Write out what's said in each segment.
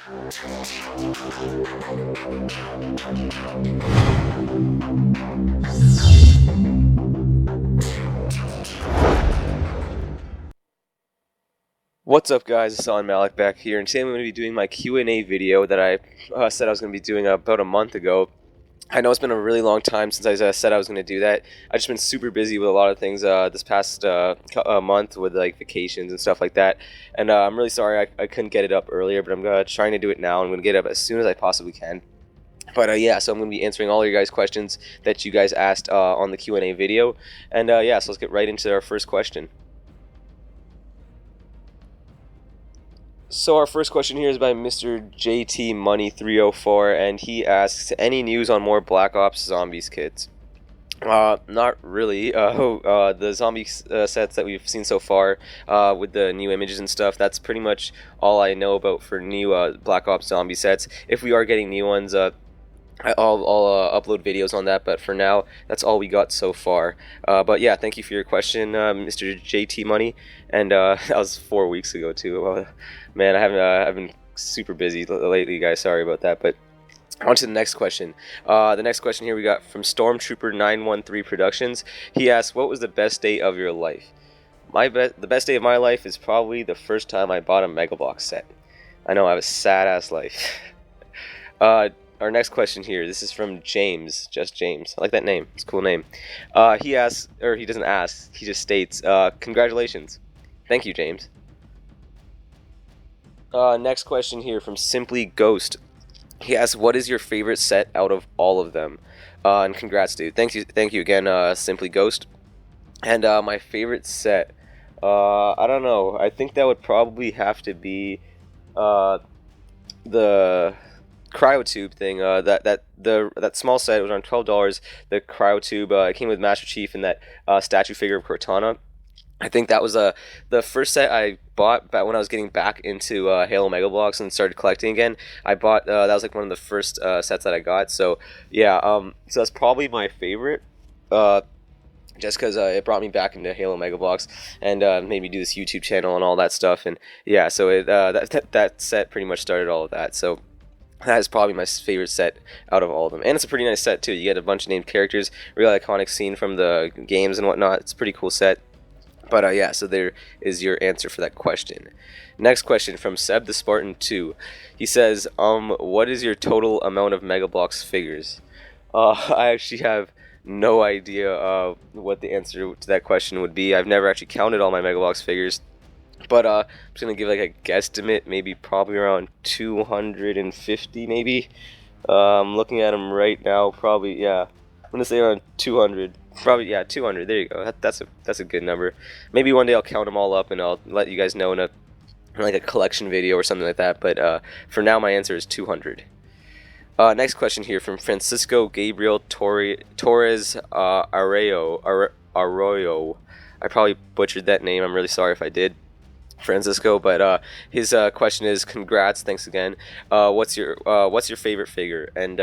What's up, guys? It's Hasan, Malik back here, and today I'm going to be doing my Q&A video that I said I was going to be doing about a month ago. I know it's been a really long time since I said I was going to do that. I've just been super busy with a lot of things this past month with like vacations and stuff like that, and I'm really sorry I couldn't get it up earlier, but I'm trying to do it now. I'm going to get it up as soon as I possibly can. But yeah, so I'm going to be answering all of your guys' questions that you guys asked on the Q&A video, and yeah, so let's get right into our first question. So our first question here is by Mr. JT Money 304, and he asks, any news on more Black Ops Zombies kits? Not really. The zombie sets that we've seen so far with the new images and stuff, that's pretty much all I know about for new Black Ops Zombie sets. If we are getting new ones, I'll upload videos on that, but for now, that's all we got so far. But yeah, thank you for your question, Mr. JT Money, and that was 4 weeks ago too. Man, I've been super busy lately, guys. Sorry about that. But on to the next question. The next question here we got from Stormtrooper 913 Productions. He asks, "What was the best day of your life?" The best day of my life is probably the first time I bought a Mega Box set. I know I have a sad ass life. Our next question here. This is from James, just James. I like that name. It's a cool name. He asks, or he doesn't ask. He just states, "Congratulations." Thank you, James. Next question here from Simply Ghost. He asks, "What is your favorite set out of all of them?" And congrats, dude. Thank you again, Simply Ghost. And my favorite set, I don't know. I think that would probably have to be the cryotube thing. That small set, it was around $12. The cryotube, it came with Master Chief and that statue figure of Cortana. I think that was the first set I bought back when I was getting back into Halo Mega Bloks and started collecting again. I bought that was like one of the first sets that I got. So yeah, so that's probably my favorite, just because it brought me back into Halo Mega Bloks and made me do this YouTube channel and all that stuff. And yeah, so that set pretty much started all of that. So that is probably my favorite set out of all of them. And it's a pretty nice set too. You get a bunch of named characters, real iconic scene from the games and whatnot. It's a pretty cool set. But yeah, so there is your answer for that question. Next question from Seb the Spartan 2. He says, what is your total amount of Mega Bloks figures? I actually have no idea what the answer to that question would be. I've never actually counted all my Mega Bloks figures. But I'm just going to give like a guesstimate, maybe probably around 250 maybe. I'm looking at them right now, probably, yeah. I'm going to say around 200. Probably, yeah, 200. There you go. That's a good number. Maybe one day I'll count them all up and I'll let you guys know in a collection video or something like that. But for now, my answer is 200. Next question here from Francisco Gabriel Torres Arroyo. I probably butchered that name. I'm really sorry if I did, Francisco. But his question is, congrats, thanks again. What's your favorite figure? And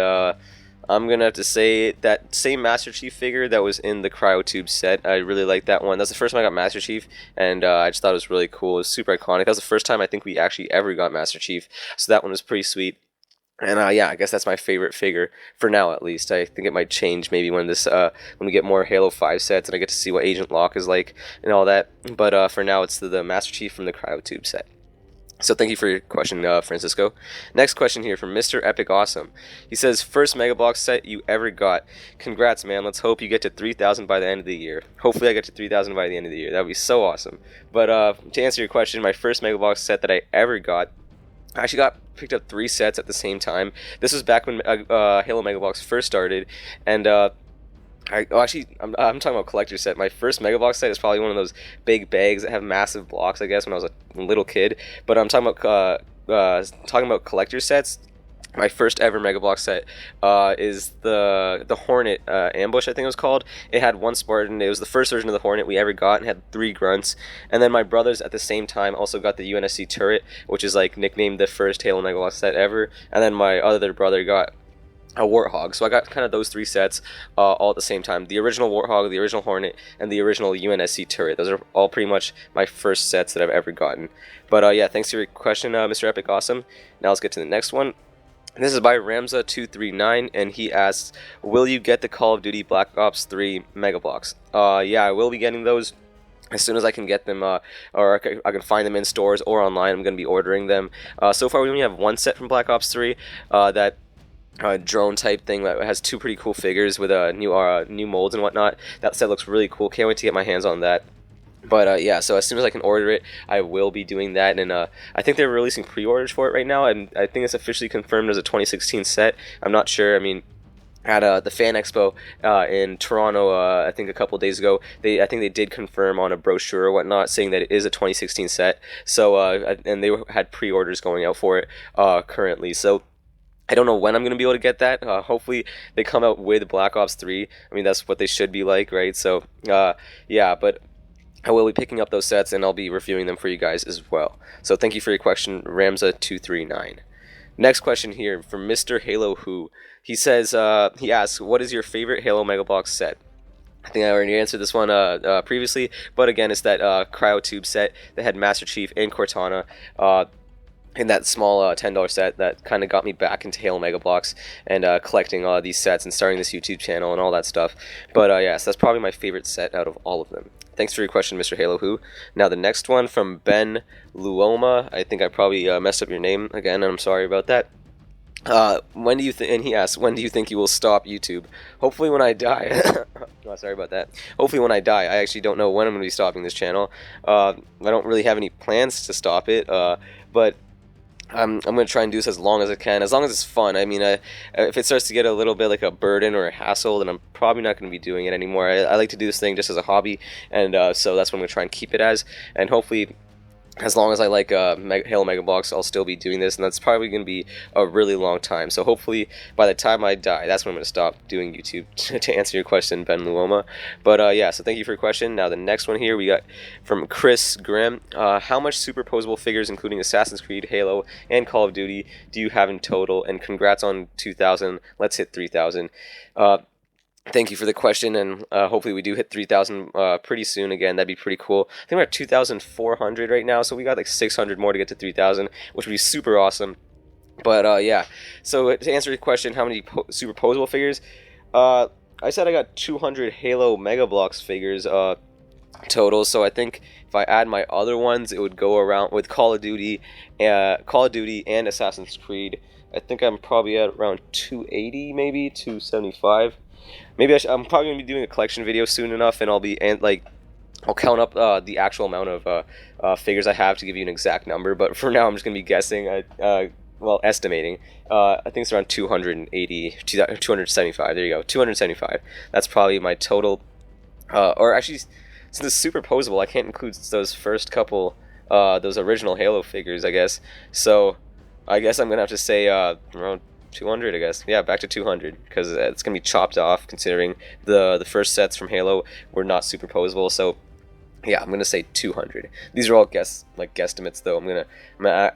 I'm going to have to say that same Master Chief figure that was in the Cryotube set. I really like that one. That's the first time I got Master Chief, and I just thought it was really cool. It was super iconic. That was the first time I think we actually ever got Master Chief, so that one was pretty sweet. And yeah, I guess that's my favorite figure, for now at least. I think it might change maybe when we get more Halo 5 sets and I get to see what Agent Locke is like and all that. But for now, it's the Master Chief from the Cryotube set. So thank you for your question, Francisco. Next question here from Mr. Epic Awesome. He says, first Mega Bloks set you ever got. Congrats, man. Let's hope you get to 3,000 by the end of the year. Hopefully I get to 3,000 by the end of the year. That would be so awesome. But to answer your question, my first Mega Bloks set that I ever got, I actually picked up 3 sets at the same time. This was back when Halo Mega Bloks first started, and I'm talking about collector set. My first Mega Bloks set is probably one of those big bags that have massive blocks, I guess, when I was a little kid. But I'm talking about collector sets. My first ever Mega Bloks set is the Hornet Ambush, I think it was called. It had 1 Spartan. It was the first version of the Hornet we ever got and had 3 grunts. And then my brothers at the same time also got the UNSC turret, which is like nicknamed the first Halo Mega Bloks set ever. And then my other brother got a Warthog. So I got kind of those three sets all at the same time. The original Warthog, the original Hornet, and the original UNSC turret. Those are all pretty much my first sets that I've ever gotten. But yeah, thanks for your question, Mr. Epic Awesome. Now let's get to the next one. This is by Ramza239, and he asks, will you get the Call of Duty Black Ops 3 Mega Bloks? Yeah, I will be getting those as soon as I can get them, or I can find them in stores or online. I'm going to be ordering them. So far, we only have one set from Black Ops 3, that drone type thing that has two pretty cool figures with new molds and whatnot. That set looks really cool. Can't wait to get my hands on that. But yeah, so as soon as I can order it, I will be doing that. And I think they're releasing pre-orders for it right now, and I think it's officially confirmed as a 2016 set. I'm not sure. I mean, at the Fan Expo in Toronto, I think a couple days ago, I think they did confirm on a brochure or whatnot, saying that it is a 2016 set. So and they had pre-orders going out for it currently. So I don't know when I'm going to be able to get that. Hopefully they come out with Black Ops 3. I mean, that's what they should be like, right? So yeah, but I will be picking up those sets, and I'll be reviewing them for you guys as well. So thank you for your question, Ramza239. Next question here from Mr. Halo Who. He says, he asks, what is your favorite Halo Mega Bloks set? I think I already answered this one previously, but again, it's that Cryo Tube set that had Master Chief and Cortana. In that small $10 set that kind of got me back into Halo Mega Bloks and collecting these sets and starting this YouTube channel and all that stuff. But yes, that's probably my favorite set out of all of them. Thanks for your question, Mr. Halo Who. Now the next one from Ben Luoma. I think I probably messed up your name again, and I'm sorry about that. When do you think? And he asks, when do you think you will stop YouTube? Hopefully when I die. Oh, sorry about that. Hopefully when I die. I actually don't know when I'm going to be stopping this channel. I don't really have any plans to stop it, but I'm going to try and do this as long as I can, as long as it's fun. I mean, if it starts to get a little bit like a burden or a hassle, then I'm probably not going to be doing it anymore. I like to do this thing just as a hobby, and so that's what I'm going to try and keep it as, and hopefully as long as I like Halo Mega Bloks, I'll still be doing this, and that's probably going to be a really long time. So hopefully, by the time I die, that's when I'm going to stop doing YouTube, to answer your question, Ben Luoma. But yeah, so thank you for your question. Now the next one here, we got from Chris Grimm. How much superposable figures, including Assassin's Creed, Halo, and Call of Duty, do you have in total? And congrats on 2,000. Let's hit 3,000. Thank you for the question, and hopefully we do hit 3,000 pretty soon again. That'd be pretty cool. I think we're at 2,400 right now, so we got like 600 more to get to 3,000, which would be super awesome. But yeah, so to answer your question, how many superposable figures? I said I got 200 Halo Mega Bloks figures total, so I think if I add my other ones, it would go around with Call of Duty and Assassin's Creed. I think I'm probably at around 280, maybe 275. Maybe I'm probably gonna be doing a collection video soon enough, and I'll count up the actual amount of figures I have to give you an exact number. But for now, I'm just gonna be guessing. Well, estimating. I think it's around 280, 275. There you go, 275. That's probably my total. Or actually, since it's superposable, I can't include those first couple, those original Halo figures, I guess. So I guess I'm gonna have to say around 200, I guess. Yeah, back to 200, because it's gonna be chopped off, considering the first sets from Halo were not superposable. So yeah, I'm gonna say 200. These are all guesstimates, though. I'm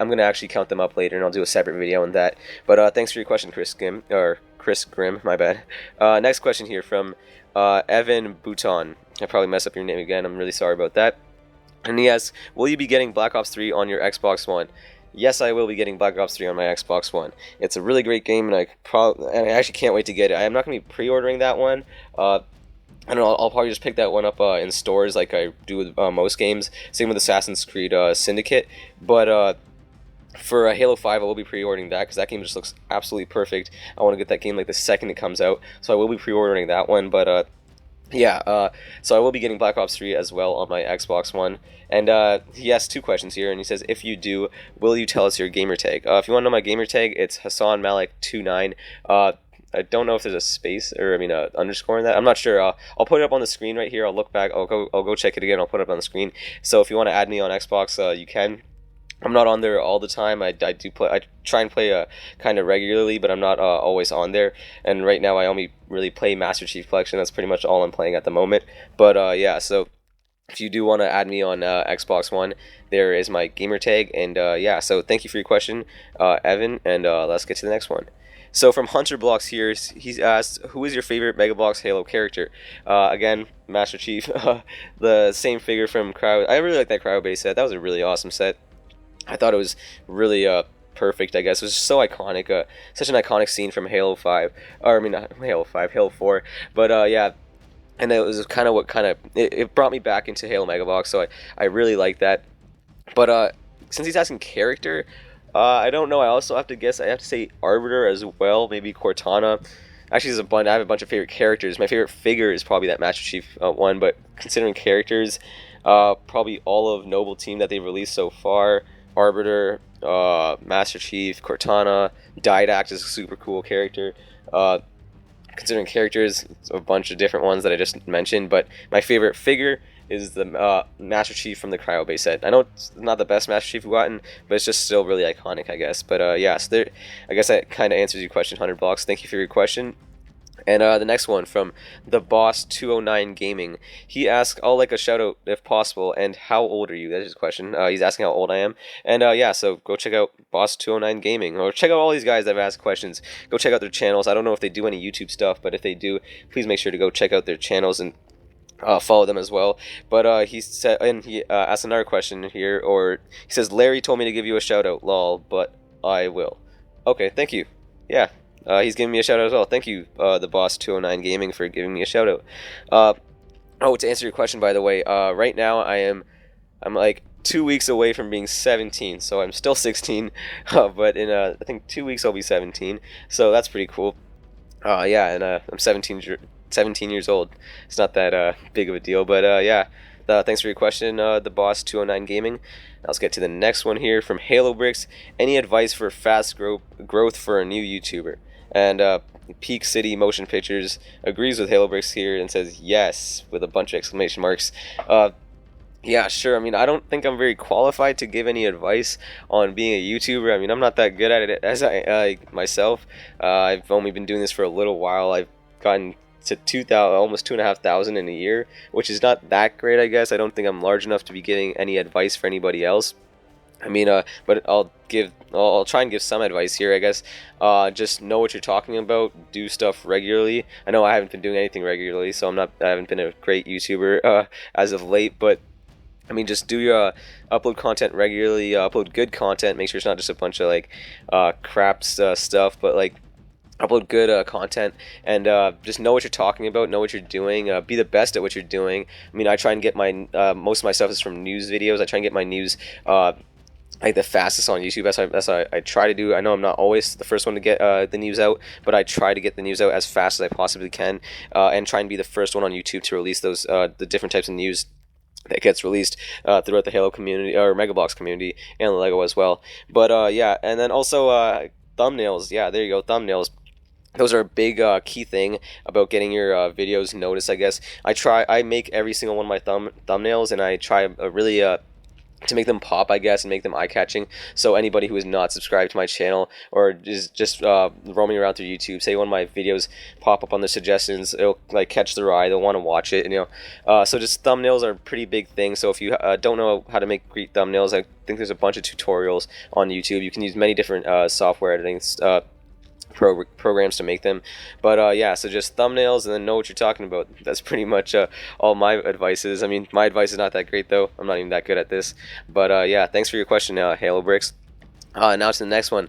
gonna actually count them up later, and I'll do a separate video on that. But thanks for your question, Chris Grimm. My bad. Next question here from Evan Bouton. I probably messed up your name again. I'm really sorry about that. And he asks, will you be getting Black Ops 3 on your Xbox One? Yes, I will be getting Black Ops 3 on my Xbox One. It's a really great game, and I actually can't wait to get it. I am not going to be pre-ordering that one. I don't know, I'll probably just pick that one up in stores like I do with most games. Same with Assassin's Creed Syndicate. But for Halo 5, I will be pre-ordering that, because that game just looks absolutely perfect. I want to get that game like the second it comes out, so I will be pre-ordering that one. But yeah, so I will be getting Black Ops 3 as well on my Xbox One. And he asks two questions here, and he says, if you do, will you tell us your gamer tag? If you want to know my gamer tag, it's Hasan Malik 29. I don't know if there's a space, or underscore in that. I'm not sure. I'll put it up on the screen right here. I'll look back. I'll go check it again. I'll put it up on the screen. So if you want to add me on Xbox, you can. I'm not on there all the time. I try and play kind of regularly, but I'm not always on there. And right now, I only really play Master Chief Collection. That's pretty much all I'm playing at the moment. But yeah, so if you do want to add me on Xbox One, there is my gamer tag. And yeah, so thank you for your question, Evan, and let's get to the next one. So from Hunter Blocks here, he's asked, who is your favorite Mega Bloks Halo character? Again, Master Chief, the same figure from Cryo. I really like that Cryo base set. That was a really awesome set. I thought it was really perfect, I guess. It was so iconic, such an iconic scene from Halo 5, or I mean not Halo 5, Halo 4. But yeah, and it was kind of it brought me back into Halo Mega Bloks, so I really like that. But since he's asking character, I don't know. I also have to guess. I have to say Arbiter as well. Maybe Cortana. Actually, I have a bunch of favorite characters. My favorite figure is probably that Master Chief one. But considering characters, probably all of Noble Team that they've released so far. Arbiter, Master Chief, Cortana, Didact is a super cool character. Considering characters, it's a bunch of different ones that I just mentioned. But my favorite figure is the Master Chief from the Cryo base set. I know it's not the best Master Chief we've gotten, but it's just still really iconic, I guess. But yeah, so there, I guess that kind of answers your question, 100 Blocks. Thank you for your question. And the next one from the Boss 209 Gaming. He asks, I'll like a shout out if possible, and how old are you? That's his question. He's asking how old I am. And yeah, so go check out Boss 209 Gaming, or check out all these guys that have asked questions. Go check out their channels. I don't know if they do any YouTube stuff, but if they do, please make sure to go check out their channels and follow them as well. But he said, and he asked another question here, or he says, Larry told me to give you a shout out, lol, but I will. Okay, thank you. Yeah. He's giving me a shout out as well. Thank you, the Boss 209 Gaming, for giving me a shout out. Oh, to answer your question, by the way, right now I'm like 2 weeks away from being 17, so I'm still 16, but in I think 2 weeks I'll be 17, so that's pretty cool. Yeah, and I'm 17 years old. It's not that big of a deal, but yeah. Thanks for your question, the Boss 209 Gaming. Let's get to the next one here from Halo Bricks. Any advice for fast growth for a new YouTuber? And Peak City Motion Pictures agrees with Halo Bricks here and says yes with a bunch of exclamation marks. Yeah, sure. I mean, I don't think I'm very qualified to give any advice on being a YouTuber. I mean, I'm not that good at it as I myself. I've only been doing this for a little while. I've gotten to 2,000, almost 2,500 in a year, which is not that great, I guess. I don't think I'm large enough to be giving any advice for anybody else. I mean, but I'll try and give some advice here, I guess. Just know what you're talking about. Do stuff regularly. I know I haven't been doing anything regularly, so I haven't been a great YouTuber as of late. But I mean, just do your upload content regularly. Upload good content. Make sure it's not just a bunch of like crap stuff, but like upload good content, and just know what you're talking about, know what you're doing, be the best at what you're doing. I mean, I try and get my most of my stuff is from news videos. I try and get my news like the fastest on YouTube. That's what I try to do. I know I'm not always the first one to get the news out, but I try to get the news out as fast as I possibly can, and try and be the first one on YouTube to release those the different types of news that gets released throughout the Halo community or Mega Bloks community and the Lego as well. But yeah, and then also thumbnails. Yeah, there you go, thumbnails. Those are a big key thing about getting your videos noticed, I guess. I make every single one of my thumbnails, and I try really to make them pop, I guess, and make them eye-catching. So anybody who is not subscribed to my channel or is just roaming around through YouTube, say one of my videos pop up on the suggestions, it'll like catch their eye. They'll want to watch it, and, you know. So just thumbnails are a pretty big thing. So if you don't know how to make great thumbnails, I think there's a bunch of tutorials on YouTube. You can use many different software editing programs to make them, but yeah, so just thumbnails and then know what you're talking about. That's pretty much all my advice is. I mean, my advice is not that great though. I'm not even that good at this, but yeah, thanks for your question, Halo Bricks. Now to the next one.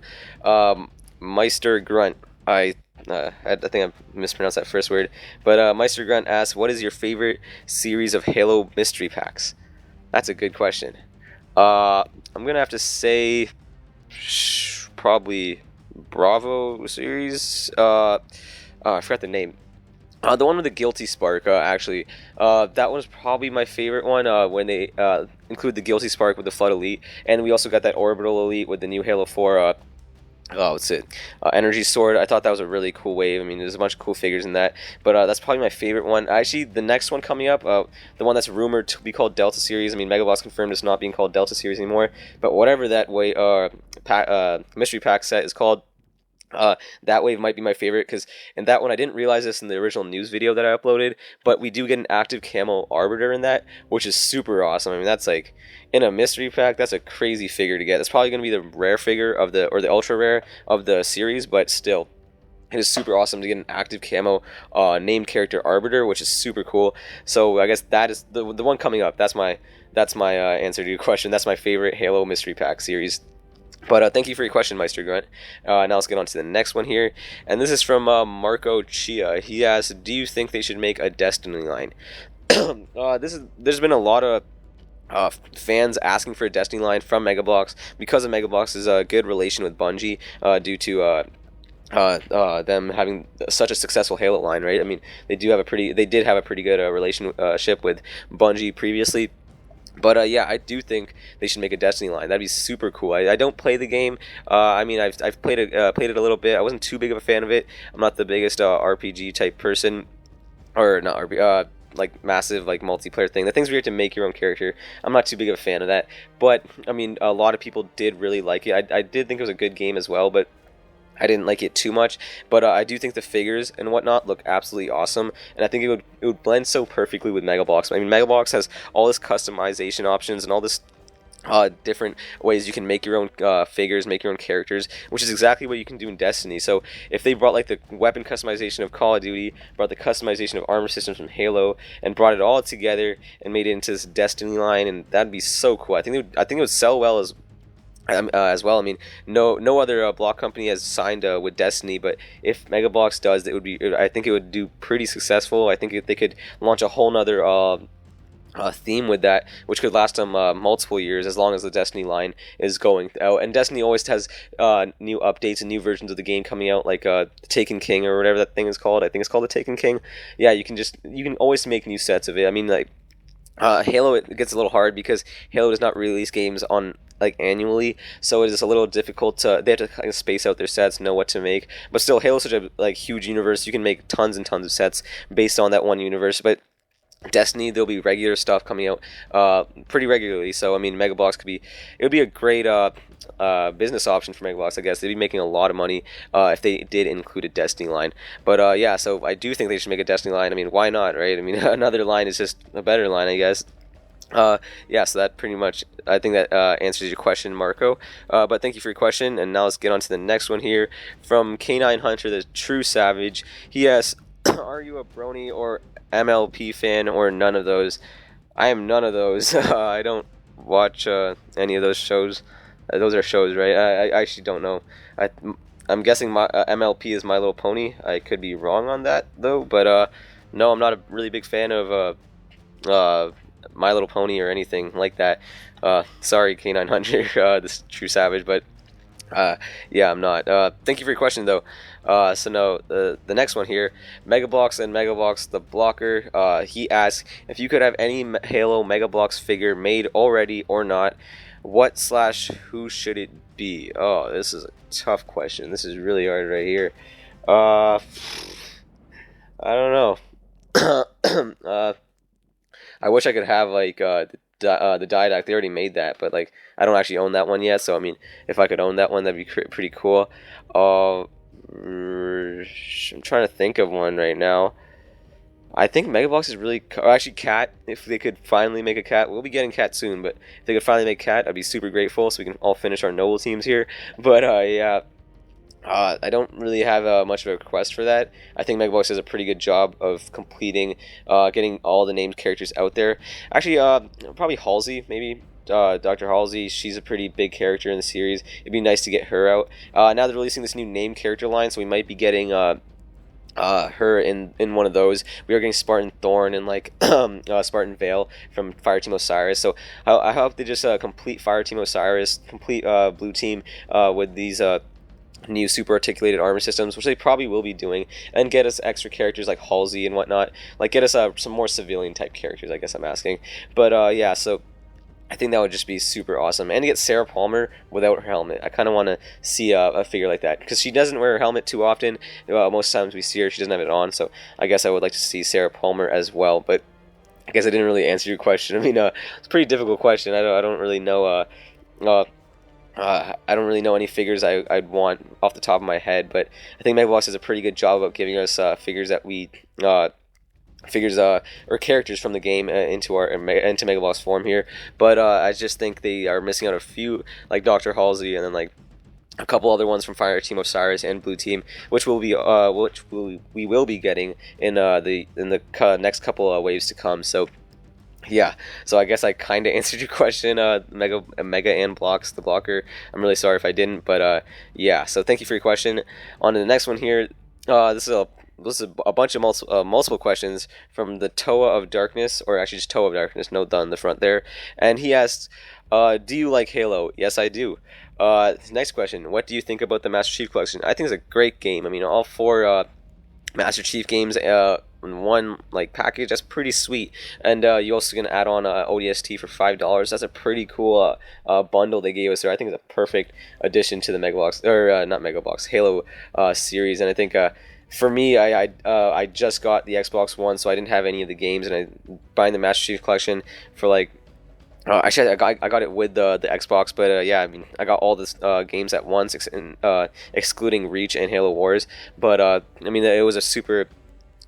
Meister Grunt. I think I mispronounced that first word, but Meister Grunt asks, what is your favorite series of Halo mystery packs? That's a good question. I'm gonna have to say probably Bravo series. I forgot the name. The one with the Guilty Spark, actually. That was probably my favorite one when they include the Guilty Spark with the Flood Elite. And we also got that Orbital Elite with the new Halo 4 what's it? Energy Sword. I thought that was a really cool wave. I mean, there's a bunch of cool figures in that. But that's probably my favorite one. Actually, the next one coming up, the one that's rumored to be called Delta Series. I mean, Mega Bloks confirmed it's not being called Delta Series anymore. But whatever that way mystery pack set is called, That wave might be my favorite because in that one I didn't realize this in the original news video that I uploaded, but we do get an active camo arbiter in that, which is super awesome. I mean, that's like in a mystery pack, that's a crazy figure to get. That's probably going to be the rare figure of the, or the ultra rare of the series, but still. It is super awesome to get an active camo named character arbiter, which is super cool. So I guess that is the one coming up. That's my answer to your question. That's my favorite Halo mystery pack series. But thank you for your question, Meister Grunt. Now let's get on to the next one here. And this is from Marco Chia. He asks, do you think they should make a Destiny line? There's been a lot of fans asking for a Destiny line from Megablox because of Megablox's good relation with Bungie due to them having such a successful Halo line, right? I mean, they did have a pretty good relationship with Bungie previously. But yeah, I do think they should make a Destiny line. That'd be super cool. I don't play the game. I mean, I've played it a little bit. I wasn't too big of a fan of it. I'm not the biggest RPG type person, or not RPG. Like massive like multiplayer thing. The things where you have to make your own character. I'm not too big of a fan of that. But I mean, a lot of people did really like it. I did think it was a good game as well, but I didn't like it too much, but I do think the figures and whatnot look absolutely awesome, and I think it would blend so perfectly with Megablox. I mean, Megablox has all this customization options and all this different ways you can make your own figures, make your own characters, which is exactly what you can do in Destiny. So if they brought like the weapon customization of Call of Duty, brought the customization of armor systems from Halo, and brought it all together and made it into this Destiny line, and that'd be so cool. I think it would sell well as well. I mean, no other block company has signed with Destiny, but if Megablox does, I think it would do pretty successful. I think they could launch a whole nother theme with that, which could last them multiple years as long as the Destiny line is going out. And Destiny always has new updates and new versions of the game coming out, like Taken King or whatever that thing is called. I think it's called the Taken King. Yeah, you can always make new sets of it. I mean, like Halo, it gets a little hard because Halo does not release games on like annually, so it is a little difficult they have to kind of space out their sets, know what to make. But still, Halo's such a like huge universe. You can make tons and tons of sets based on that one universe. But Destiny, there'll be regular stuff coming out pretty regularly. So I mean, it would be a great business option for Megablox. I guess they'd be making a lot of money if they did include a Destiny line. But yeah, so I do think they should make a Destiny line. I mean, why not, right? I mean, another line is just a better line, I guess. Yeah, so that pretty much, I think that answers your question, Marco. But thank you for your question, and now let's get on to the next one here from K9 Hunter, the True Savage. He asks, are you a Brony or MLP fan, or none of those? I am none of those. I don't watch any of those shows. Those are shows, right? I actually don't know. I'm guessing my MLP is My Little Pony. I could be wrong on that, though. But no, I'm not a really big fan of My Little Pony or anything like that. Sorry, K900, this True Savage, but yeah, I'm not. Thank you for your question, though. So no, the next one here, Megablox and Megablox the Blocker. He asks if you could have any Halo Megablox figure made already or not, what/who should it be? Oh, this is a tough question. This is really hard right here. I don't know. I wish I could have like the Didact. They already made that, but like I don't actually own that one yet. So I mean, if I could own that one, that'd be pretty cool. I'm trying to think of one right now. I think Megablox is really actually Cat. If they could finally make a Cat, we'll be getting Cat soon. But if they could finally make Cat, I'd be super grateful. So we can all finish our noble teams here. But yeah. I don't really have much of a request for that. I think Megablox does a pretty good job of completing, getting all the named characters out there. Actually, probably Halsey, maybe. Dr. Halsey, she's a pretty big character in the series. It'd be nice to get her out. Now they're releasing this new named character line, so we might be getting her in one of those. We are getting Spartan Thorn and like Spartan Vale from Fireteam Osiris. So I hope they just complete Fireteam Osiris, complete Blue Team with these new super articulated armor systems, which they probably will be doing, and get us extra characters like Halsey and whatnot. Like get us some more civilian type characters, I guess I'm asking. But yeah, so I think that would just be super awesome. And to get Sarah Palmer without her helmet. I kind of want to see a figure like that, because she doesn't wear her helmet too often. Most times we see her, she doesn't have it on, so I guess I would like to see Sarah Palmer as well. But I guess I didn't really answer your question. I mean, it's a pretty difficult question. I don't really know I don't really know any figures I'd want off the top of my head, but I think Megabox does a pretty good job of giving us figures that we figures or characters from the game into Megabox form here. But I just think they are missing out a few, like Dr. Halsey, and then like a couple other ones from Fire Team Osiris and Blue Team, which we will be getting in the next couple of waves to come. So yeah, so I guess I kind of answered your question, Mega and Blocks, the blocker. I'm really sorry if I didn't, but yeah. So thank you for your question. On to the next one here. This is a bunch of multiple questions from the Toa of Darkness, or actually just Toa of Darkness, no done in the front there. And he asked, do you like Halo? Yes, I do. Next question, what do you think about the Master Chief Collection? I think it's a great game. I mean, all four Master Chief games in one like package, that's pretty sweet. And you also can add on ODST for $5. That's a pretty cool bundle they gave us there. I think it's a perfect addition to the Megabox, or not Megabox, Halo series. And I think for me, I just got the Xbox One, so I didn't have any of the games, and I buying the Master Chief Collection for like. Actually, I got it with the Xbox, but yeah, I mean, I got all this games at once, excluding Reach and Halo Wars. But I mean, it was a super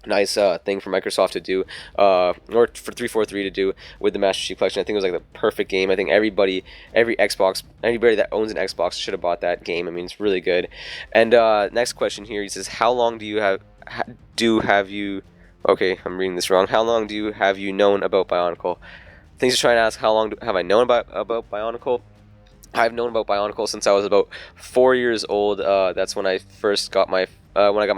nice thing for Microsoft to do, or for 343 to do with the Master Chief Collection. I think it was like the perfect game. I think anybody that owns an Xbox should have bought that game. I mean, it's really good. And next question here, he says, how long do you have you? Okay, I'm reading this wrong. How long have you known about Bionicle? Things are trying to ask how long have I known about Bionicle. I've known about Bionicle since I was about 4 years old. That's when I first got my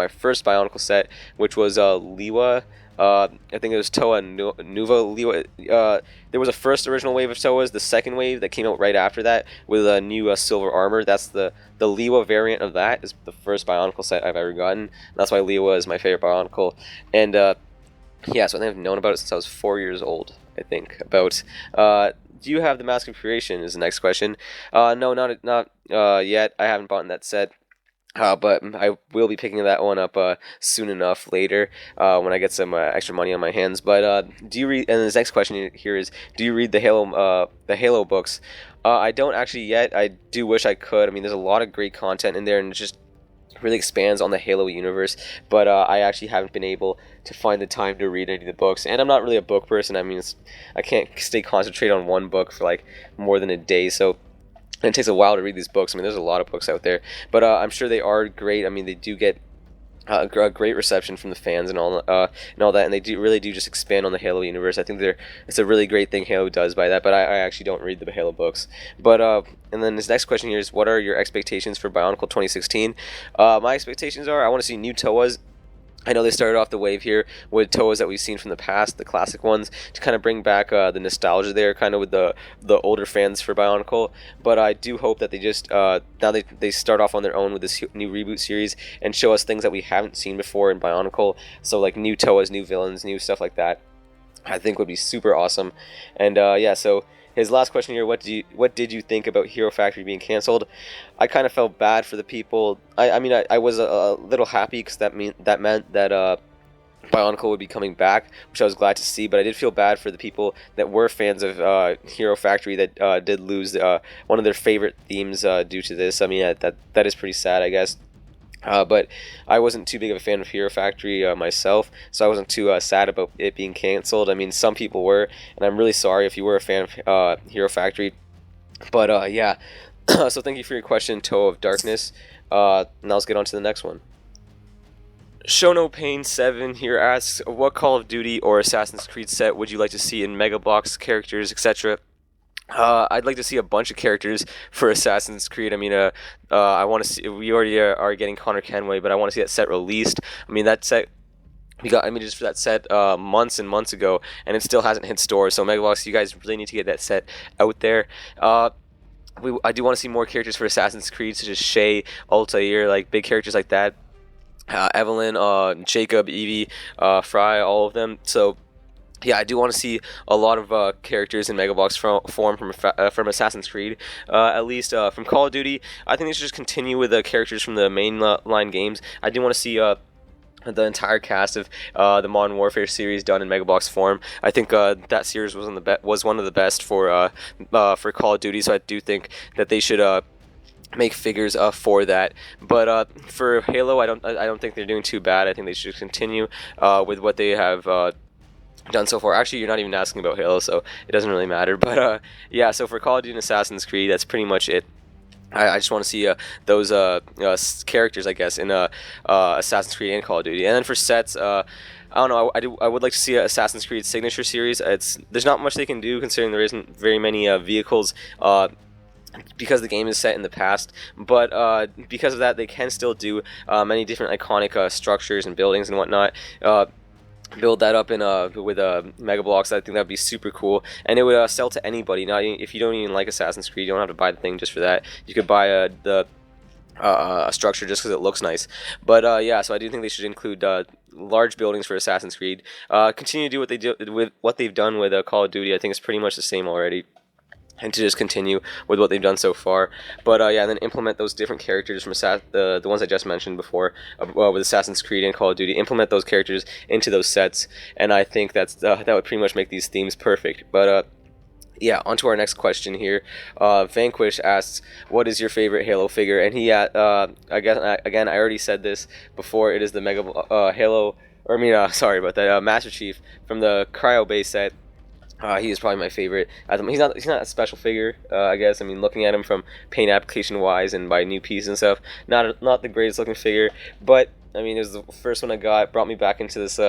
first Bionicle set, which was Liwa. I think it was Toa Nuva Liwa. There was a first original wave of Toas, the second wave that came out right after that with a new silver armor. That's the Liwa variant of that is the first Bionicle set I've ever gotten. That's why Liwa is my favorite Bionicle. And yeah, so I think I've known about it since I was 4 years old. I think about. Do you have the Mask of Creation? Is the next question. No, not yet. I haven't bought that set. But I will be picking that one up soon enough later when I get some extra money on my hands. But do you read? And this next question here is: do you read the Halo books? I don't actually yet. I do wish I could. I mean, there's a lot of great content in there, and it's just really expands on the Halo universe, but I actually haven't been able to find the time to read any of the books, and I'm not really a book person. I mean, I can't stay concentrated on one book for like more than a day, so it takes a while to read these books. I mean, there's a lot of books out there, but I'm sure they are great. I mean, they do get a great reception from the fans and all that, and they really do just expand on the Halo universe. I think it's a really great thing Halo does by that, but I actually don't read the Halo books. But and then this next question here is, what are your expectations for Bionicle 2016? My expectations are I want to see new Toas. I know they started off the wave here with Toas that we've seen from the past, the classic ones, to kind of bring back the nostalgia there, kind of with the older fans for Bionicle. But I do hope that they just now they start off on their own with this new reboot series and show us things that we haven't seen before in Bionicle. So like new Toas, new villains, new stuff like that. I think would be super awesome. And yeah, so his last question here: what did you think about Hero Factory being canceled? I kind of felt bad for the people. I mean, I was a little happy because that meant that Bionicle would be coming back, which I was glad to see. But I did feel bad for the people that were fans of Hero Factory that did lose one of their favorite themes due to this. I mean, that is pretty sad, I guess. But I wasn't too big of a fan of Hero Factory myself, so I wasn't too sad about it being canceled. I mean, some people were, and I'm really sorry if you were a fan of Hero Factory. But yeah, so thank you for your question, Toe of Darkness. Now let's get on to the next one. Show No Pain 7 here asks, what Call of Duty or Assassin's Creed set would you like to see in Megabox, characters, etc.? I'd like to see a bunch of characters for Assassin's Creed. I mean, I want to see. We already are getting Connor Kenway, but I want to see that set released. I mean, that set we got images for that set months and months ago, and it still hasn't hit stores. So Megabox, you guys really need to get that set out there. I do want to see more characters for Assassin's Creed, such as Shay, Altair, like big characters like that. Evelyn, Jacob, Evie, Fry, all of them. So yeah, I do want to see a lot of characters in Megabox form from Assassin's Creed, at least from Call of Duty. I think they should just continue with the characters from the mainline games. I do want to see the entire cast of the Modern Warfare series done in Megabox form. I think that series was one of the best for Call of Duty. So I do think that they should make figures for that. But for Halo, I don't think they're doing too bad. I think they should continue with what they have done so far. Actually, you're not even asking about Halo, so it doesn't really matter. But yeah, so for Call of Duty and Assassin's Creed, that's pretty much it. I just want to see those characters, I guess, in Assassin's Creed and Call of Duty. And then for sets, I don't know. I would like to see a Assassin's Creed Signature Series. There's not much they can do considering there isn't very many vehicles. Because the game is set in the past, but because of that, they can still do many different iconic structures and buildings and whatnot. Build that up in with Mega Bloks. I think that'd be super cool, and it would sell to anybody. Not even, if you don't even like Assassin's Creed, you don't have to buy the thing just for that. You could buy the structure just because it looks nice. But yeah, so I do think they should include large buildings for Assassin's Creed. Continue to do what they do with what they've done with Call of Duty. I think it's pretty much the same already, and to just continue with what they've done so far. But yeah, and then implement those different characters from the ones I just mentioned before with Assassin's Creed and Call of Duty. Implement those characters into those sets, and I think that would pretty much make these themes perfect. But yeah, on to our next question here. Vanquish asks, what is your favorite Halo figure? And he, again, I already said this before. It is the Halo, or I mean, sorry about that, Master Chief from the Cryo base set. He is probably my favorite. He's not a special figure, I guess. I mean, looking at him from paint application wise and by new pieces and stuff, not the greatest looking figure. But I mean, it was the first one I got. Brought me back into this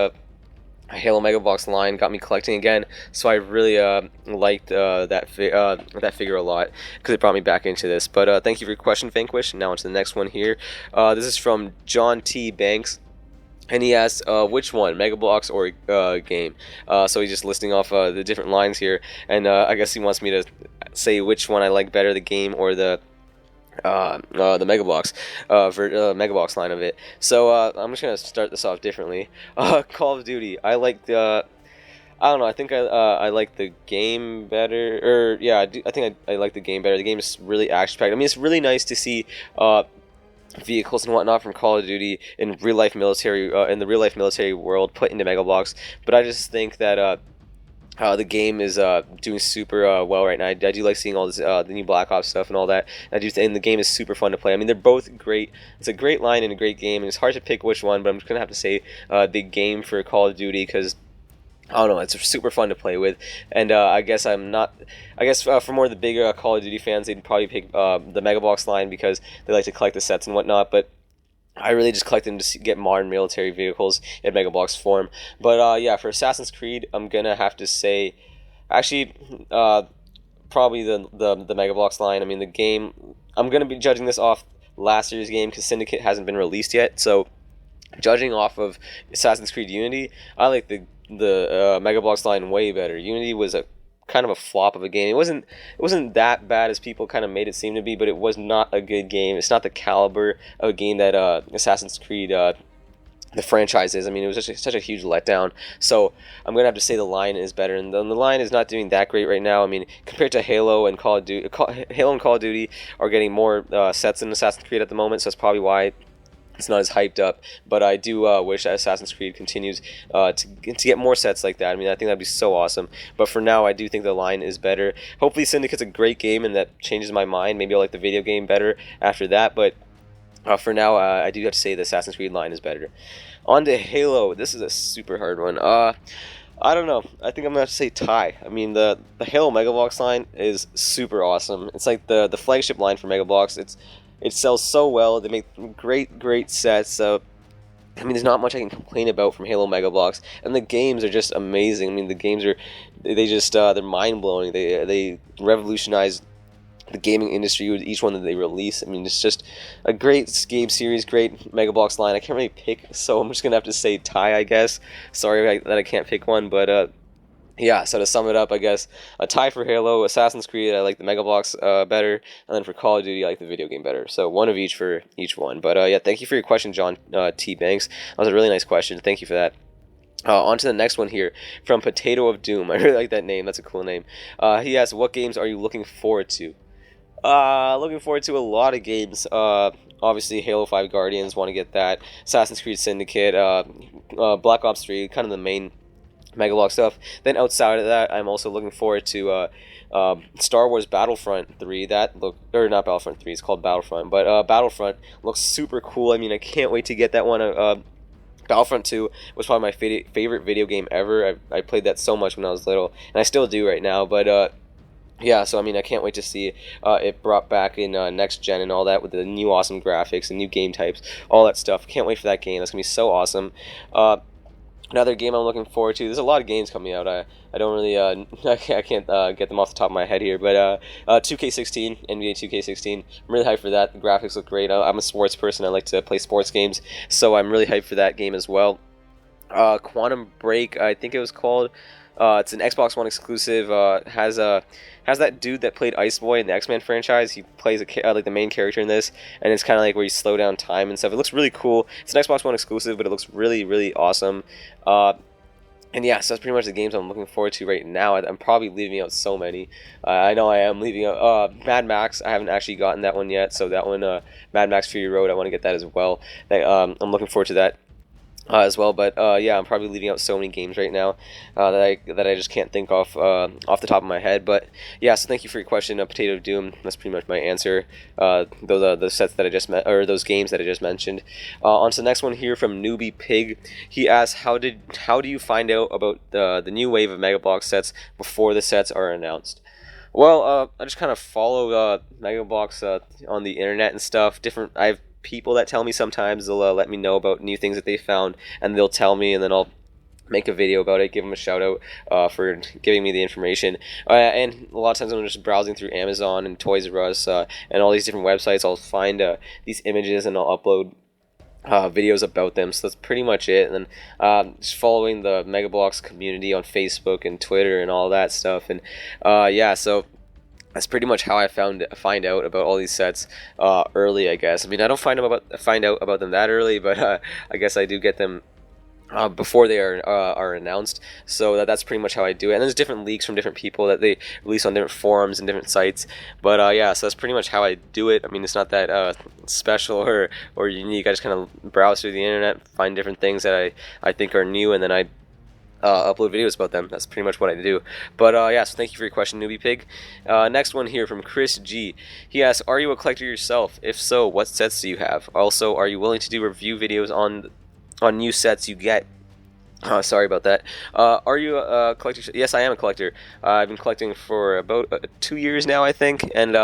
Halo Mega Bloks line. Got me collecting again. So I really liked that figure a lot because it brought me back into this. But thank you for your question, Vanquish. Now on to the next one here. This is from John T. Banks. And he asks, which one, Mega Bloks or game? So he's just listing off the different lines here, and I guess he wants me to say which one I like better, the game or the Mega Bloks, Mega Bloks line of it. So I'm just gonna start this off differently. Call of Duty, I like the. I don't know. I think I like the game better, or yeah, I think I like the game better. The game is really action packed. I mean, it's really nice to see vehicles and whatnot from Call of Duty in real life military in the real life military world put into Mega Bloks, but I just think that the game is doing super well right now. I do like seeing all this the new Black Ops stuff and all that. And the game is super fun to play. I mean, they're both great. It's a great line and a great game, and it's hard to pick which one, but I'm just gonna have to say the game for Call of Duty because I don't know, it's super fun to play with, and I guess for more of the bigger Call of Duty fans, they'd probably pick the Mega Bloks line because they like to collect the sets and whatnot, but I really just collect them to get modern military vehicles in Mega Bloks form. But yeah, for Assassin's Creed, I'm gonna have to say, actually, probably the Mega Bloks line. I mean, the game, I'm gonna be judging this off last year's game because Syndicate hasn't been released yet, so judging off of Assassin's Creed Unity, I like the Mega Bloks line way better. Unity was a kind of a flop of a game. It wasn't that bad as people kind of made it seem to be, but it was not a good game. It's not the caliber of a game that Assassin's Creed the franchise is. I mean, it was just such a huge letdown. So I'm gonna have to say the line is better, and the line is not doing that great right now. I mean, compared to Halo and Call of Duty, Halo and Call of Duty are getting more sets than Assassin's Creed at the moment, so that's probably why it's not as hyped up. But I do wish that Assassin's Creed continues to get more sets like that. I mean, I think that'd be so awesome. But for now, I do think the line is better. Hopefully Syndicate's a great game and that changes my mind. Maybe I'll like the video game better after that. But for now, I do have to say the Assassin's Creed line is better. On to Halo. This is a super hard one. I don't know. I think I'm gonna have to say tie. I mean, the Halo Mega Bloks line is super awesome. It's like the flagship line for Mega Bloks. It sells so well. They make great sets. So I mean, there's not much I can complain about from Halo Mega Bloks, and the games are just amazing. I mean, the games are they're mind blowing. They revolutionize the gaming industry with each one that they release. I mean, it's just a great game series, great Mega Bloks line. I can't really pick, so I'm just gonna have to say tie, I guess. Sorry that I can't pick one, but yeah, so to sum it up, I guess a tie for Halo, Assassin's Creed, I like the Mega Bloks better, and then for Call of Duty, I like the video game better. So one of each for each one. But yeah, thank you for your question, John T. Banks. That was a really nice question. Thank you for that. On to the next one here from Potato of Doom. I really like that name. That's a cool name. He asks, what games are you looking forward to? Looking forward to a lot of games. Obviously, Halo 5 Guardians, want to get that. Assassin's Creed Syndicate, Black Ops 3, kind of the main Mega Block stuff. Then outside of that, I'm also looking forward to Star Wars Battlefront 3. That look, or not Battlefront 3, it's called Battlefront, but Battlefront looks super cool. I mean, I can't wait to get that one. Battlefront 2 was probably my favorite video game ever. I played that so much when I was little, and I still do right now. But yeah, so I mean, I can't wait to see it brought back in next gen and all that with the new awesome graphics and new game types, all that stuff. Can't wait for that game. That's gonna be so awesome. Another game I'm looking forward to. There's a lot of games coming out. I don't really I can't get them off the top of my head here, but 2K16, NBA 2K16. I'm really hyped for that. The graphics look great. I'm a sports person. I like to play sports games, so I'm really hyped for that game as well. Quantum Break, I think it was called. It's an Xbox One exclusive. Has that dude that played Ice Boy in the X-Men franchise. He plays like the main character in this, and it's kind of like where you slow down time and stuff. It looks really cool. It's an Xbox One exclusive, but it looks really, really awesome. And yeah, so that's pretty much the games I'm looking forward to right now. I'm probably leaving out so many. I know I am leaving out Mad Max. I haven't actually gotten that one yet, so that one, Mad Max Fury Road, I want to get that as well. I'm looking forward to that. As well, but yeah, I'm probably leaving out so many games right now that I just can't think off the top of my head. But yeah, so thank you for your question, Potato Doom. That's pretty much my answer. Those are the sets that I just or those games that I just mentioned. On to the next one here from Newbie Pig. He asks, how do you find out about the new wave of Mega Bloks sets before the sets are announced? Well, I just kind of follow Mega Bloks on the internet and stuff. I have people that tell me sometimes. They'll let me know about new things that they found, and they'll tell me, and then I'll make a video about it, give them a shout out for giving me the information. And a lot of times when I'm just browsing through Amazon and Toys R Us and all these different websites, I'll find these images and I'll upload videos about them. So that's pretty much it. And then just following the Mega Bloks community on Facebook and Twitter and all that stuff. And yeah, so that's pretty much how I find out about all these sets early, I guess. I mean, I don't find out about them that early, but I guess I do get them before they are announced. So that's pretty much how I do it. And there's different leaks from different people that they release on different forums and different sites. But yeah, so that's pretty much how I do it. I mean, it's not that special or unique. I just kind of browse through the internet, find different things that I think are new, and then I upload videos about them. That's pretty much what I do. But yeah, so thank you for your question, Newbie Pig. Next one here from Chris G. He asks, are you a collector yourself? If so, what sets do you have? Also, are you willing to do review videos on new sets you get? Sorry about that. Are you a collector? Yes, I am a collector. I've been collecting for about 2 years now, I think. And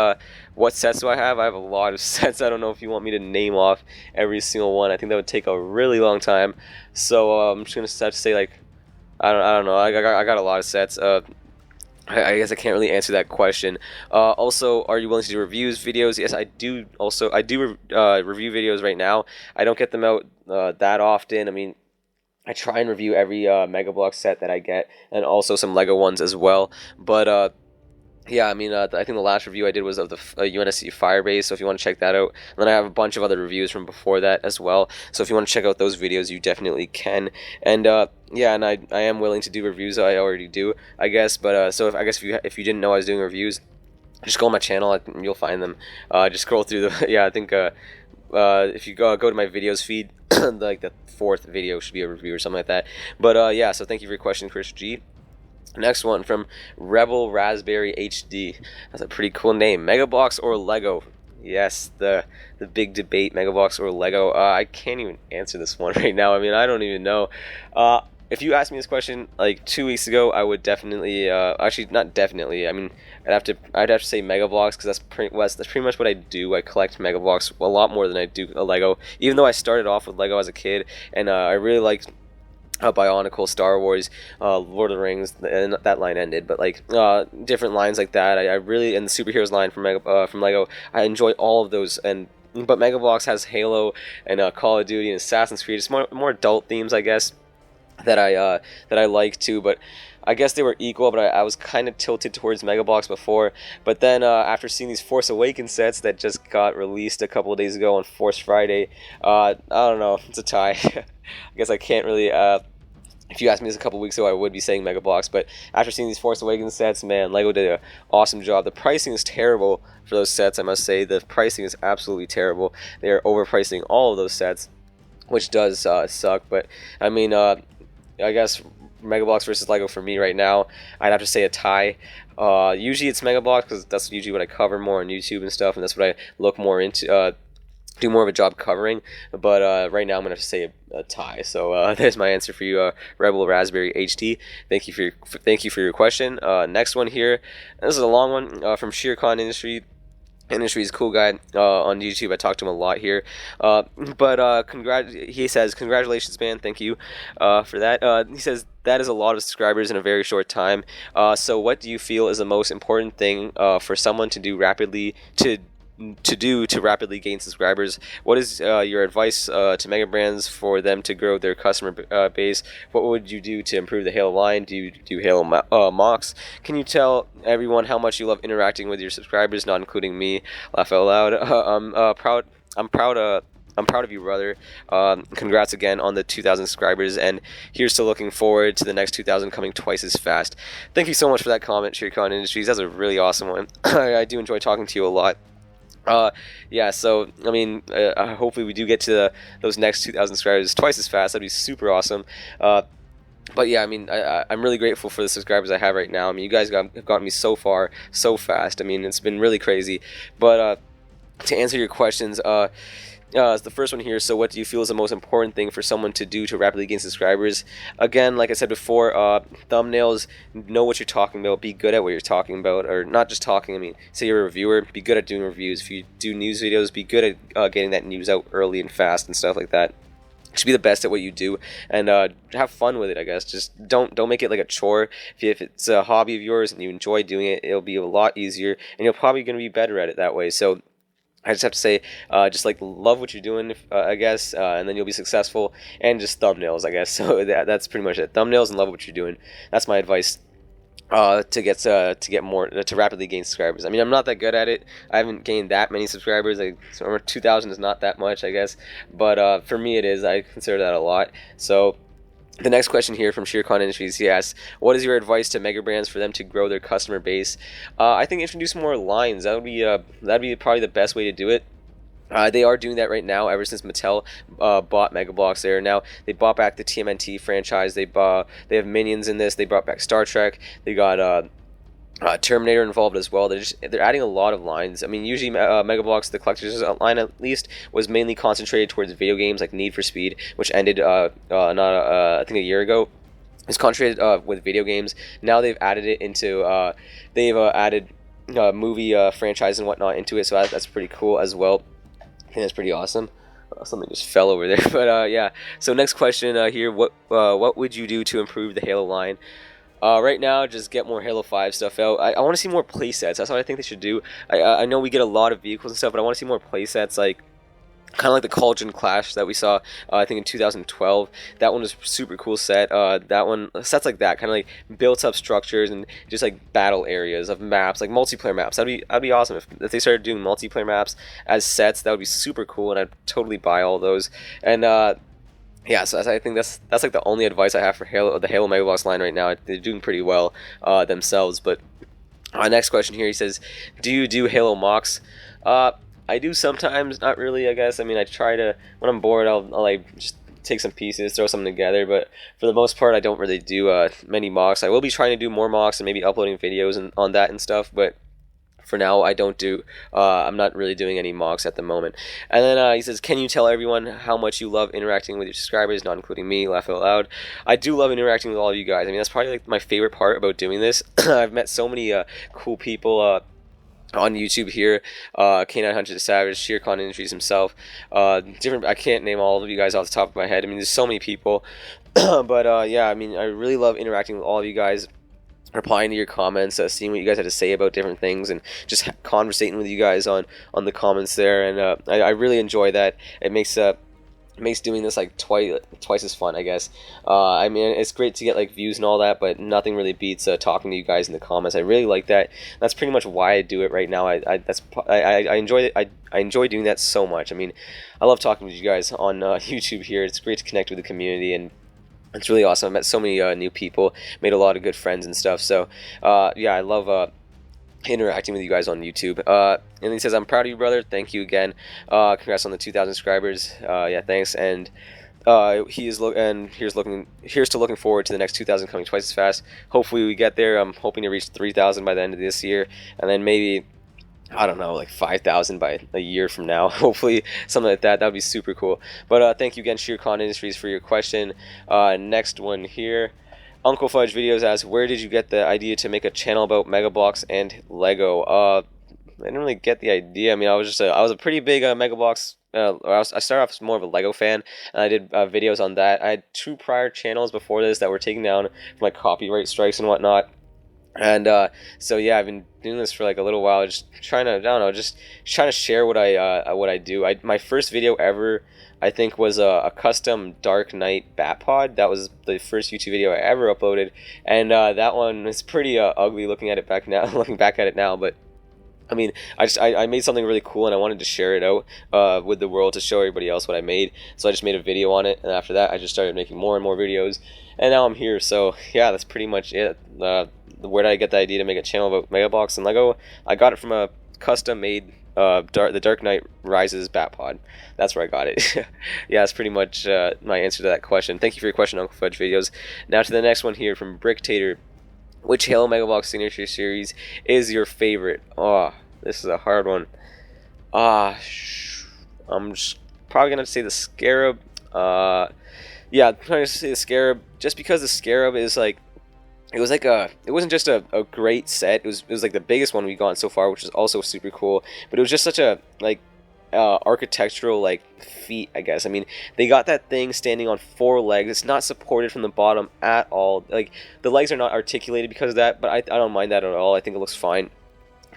what sets do I have? I have a lot of sets. I don't know if you want me to name off every single one. I think that would take a really long time. So I'm just gonna have to say, like, I don't know. I got a lot of sets. I guess I can't really answer that question. Also, are you willing to do reviews videos? Yes, I do. Also, I do review videos right now. I don't get them out that often. I mean, I try and review every Mega Bloks set that I get, and also some Lego ones as well. But yeah, I mean, I think the last review I did was of the UNSC Firebase, so if you want to check that out. And then I have a bunch of other reviews from before that as well, so if you want to check out those videos, you definitely can. And yeah, and I am willing to do reviews. I already do, I guess. But so if you didn't know I was doing reviews, just go on my channel, you'll find them. Just scroll through the yeah. I think if you go to my videos feed, like the 4th video should be a review or something like that. But yeah, so thank you for your question, Chris G. Next one from Rebel Raspberry HD. That's a pretty cool name. Mega Bloks or Lego? Yes, the big debate, Mega Bloks or Lego. I can't even answer this one right now. I mean, I don't even know. If you asked me this question like 2 weeks ago, I would definitely, actually not definitely. I mean, I'd have to say Mega Bloks, because that's pretty much what I do. I collect Mega Bloks a lot more than I do a Lego. Even though I started off with Lego as a kid, and I really liked Bionicle, Star Wars, Lord of the Rings, and that line ended. But like different lines like that, I really, and the superheroes line from Lego, I enjoy all of those. But Mega Bloks has Halo and Call of Duty and Assassin's Creed. It's more adult themes, I guess, that I like too. But I guess they were equal, but I was kind of tilted towards Mega Bloks before. But then after seeing these Force Awakens sets that just got released a couple of days ago on Force Friday, I don't know, it's a tie. I guess I can't really. If you asked me this a couple weeks ago, I would be saying Mega Bloks. But after seeing these Force Awakens sets, man, Lego did an awesome job. The pricing is terrible for those sets, I must say. The pricing is absolutely terrible. They are overpricing all of those sets, which does suck. But I mean, I guess Megablocks versus Lego for me right now, I'd have to say a tie. Usually it's Megablocks because that's usually what I cover more on YouTube and stuff, and that's what I look more into. Do more of a job covering, but right now I'm gonna have to say a tie. So there's my answer for you, Rebel Raspberry HD. Thank you for your question. Next one here. This is a long one from Sheercon Industries, cool guy on YouTube. I talked to him a lot here, he says, congratulations, man. Thank you for that. He says that is a lot of subscribers in a very short time. So what do you feel is the most important thing for someone to do to rapidly gain subscribers? What is your advice to mega brands for them to grow their customer base? What would you do to improve the Halo line? Do you do Halo mocks? Can you tell everyone how much you love interacting with your subscribers, not including me? Laugh out loud. I'm proud of you, brother. Congrats again on the 2,000 subscribers, and here's to looking forward to the next 2,000 coming twice as fast. Thank you so much for that comment, Sheercon Industries. That's a really awesome one. I do enjoy talking to you a lot. Yeah, so I mean, hopefully we do get to those next 2,000 subscribers twice as fast. That'd be super awesome. But yeah, I mean, I'm really grateful for the subscribers I have right now. I mean, you guys have gotten me so far so fast. I mean, it's been really crazy. But to answer your questions, it's the first one here. So what do you feel is the most important thing for someone to do to rapidly gain subscribers? Again, like I said before, thumbnails, know what you're talking about, be good at what you're talking about, or not just talking. I mean, say you're a reviewer, be good at doing reviews. If you do news videos, be good at getting that news out early and fast and stuff like that. Just be the best at what you do, and have fun with it, I guess. Just don't make it like a chore. If it's a hobby of yours and you enjoy doing it, it'll be a lot easier, and you're probably going to be better at it that way. So I just have to say, just like love what you're doing, I guess, and then you'll be successful. And just thumbnails, I guess. So that's pretty much it. Thumbnails and love what you're doing. That's my advice to get more to rapidly gain subscribers. I mean, I'm not that good at it. I haven't gained that many subscribers. So 2,000 is not that much, I guess. But for me, it is. I consider that a lot. So the next question here from Sheercon Industries, he asks, what is your advice to mega brands for them to grow their customer base? I think introduce more lines. That'd be probably the best way to do it. They are doing that right now. Ever since Mattel bought Megablocks, they bought back the TMNT franchise. They have Minions in this. They brought back Star Trek. They got Terminator involved as well. They're adding a lot of lines. I mean, usually Megablocks, the collector's line at least, was mainly concentrated towards video games like Need for Speed, which ended I think a year ago. It's concentrated with video games. Now they've added it into added movie franchise and whatnot into it, so that's pretty cool as well. I think that's pretty awesome. Something just fell over there, but yeah. So next question here: what would you do to improve the Halo line? Right now, just get more Halo 5 stuff out. I want to see more playsets. That's what I think they should do. I know we get a lot of vehicles and stuff, but I want to see more playsets, like kind of like the Cauldron Clash that we saw, I think in 2012. That one was a super cool set. Sets like that, kind of like built up structures and just like battle areas of maps, like multiplayer maps. That'd be awesome if they started doing multiplayer maps as sets. That would be super cool, and I'd totally buy all those. And yeah, so I think that's like the only advice I have for the Halo Megablocks line right now. They're doing pretty well themselves. But next question here, he says, do you do Halo mocks? I do sometimes, not really, I guess. I mean, I try to, when I'm bored, I'll like just take some pieces, throw something together, but for the most part, I don't really do many mocks. I will be trying to do more mocks and maybe uploading videos on that and stuff, but for now, I don't do, I'm not really doing any mocks at the moment. And then he says, can you tell everyone how much you love interacting with your subscribers, not including me? Laugh out loud. I do love interacting with all of you guys. I mean, that's probably like my favorite part about doing this. I've met so many cool people on YouTube here, K9 Hunter Savage, Sheercon Industries himself, I can't name all of you guys off the top of my head. I mean, there's so many people, but yeah, I mean, I really love interacting with all of you guys, replying to your comments, seeing what you guys have to say about different things, and just conversating with you guys on the comments there, and I really enjoy that. It makes doing this like twice as fun, I guess. I mean, it's great to get like views and all that, but nothing really beats talking to you guys in the comments. I really like that. That's pretty much why I do it right now. I enjoy it. I enjoy doing that so much. I mean, I love talking with you guys on YouTube here. It's great to connect with the community, and it's really awesome. I met so many new people, made a lot of good friends and stuff. So yeah, I love interacting with you guys on YouTube. And he says, I'm proud of you, brother. Thank you again. Congrats on the 2,000 subscribers. Yeah, thanks. And Here's to looking forward to the next 2,000 coming twice as fast. Hopefully we get there. I'm hoping to reach 3,000 by the end of this year, and then maybe, I don't know, like 5,000 by a year from now. Hopefully something like that. That would be super cool. But thank you again, Sheercon Industries, for your question. Next one here. Uncle Fudge Videos asks, where did you get the idea to make a channel about Mega Bloks and Lego? I didn't really get the idea. I mean, I was a pretty big Mega Bloks. I started off as more of a Lego fan, and I did videos on that. I had 2 prior channels before this that were taken down from like copyright strikes and whatnot. And so yeah, I've been doing this for like a little while, just trying to, I don't know, just trying to share what I do. My first video ever, I think, was a custom Dark Knight bat pod. That was the first YouTube video I ever uploaded, and that one is pretty ugly looking at it back now, looking back at it now. But I mean, I made something really cool, and I wanted to share it out with the world to show everybody else what I made. So I just made a video on it, and after that, I just started making more and more videos, and now I'm here. So yeah, that's pretty much it. Where did I get the idea to make a channel about Mega Bloks and Lego? I got it from a custom-made the Dark Knight Rises bat pod. That's where I got it. Yeah, that's pretty much my answer to that question. Thank you for your question, Uncle Fudge Videos. Now to the next one here from Bricktater. Which Halo Mega Bloks signature series is your favorite? Oh, this is a hard one. I'm just probably gonna say the Scarab. Yeah, I'm probably gonna say the Scarab, just because the Scarab is like, it wasn't just a great set. It was like the biggest one we've gotten so far, which is also super cool. But it was just such a like architectural like feat, I guess. I mean, they got that thing standing on 4 legs. It's not supported from the bottom at all. Like, the legs are not articulated because of that, but I don't mind that at all. I think it looks fine.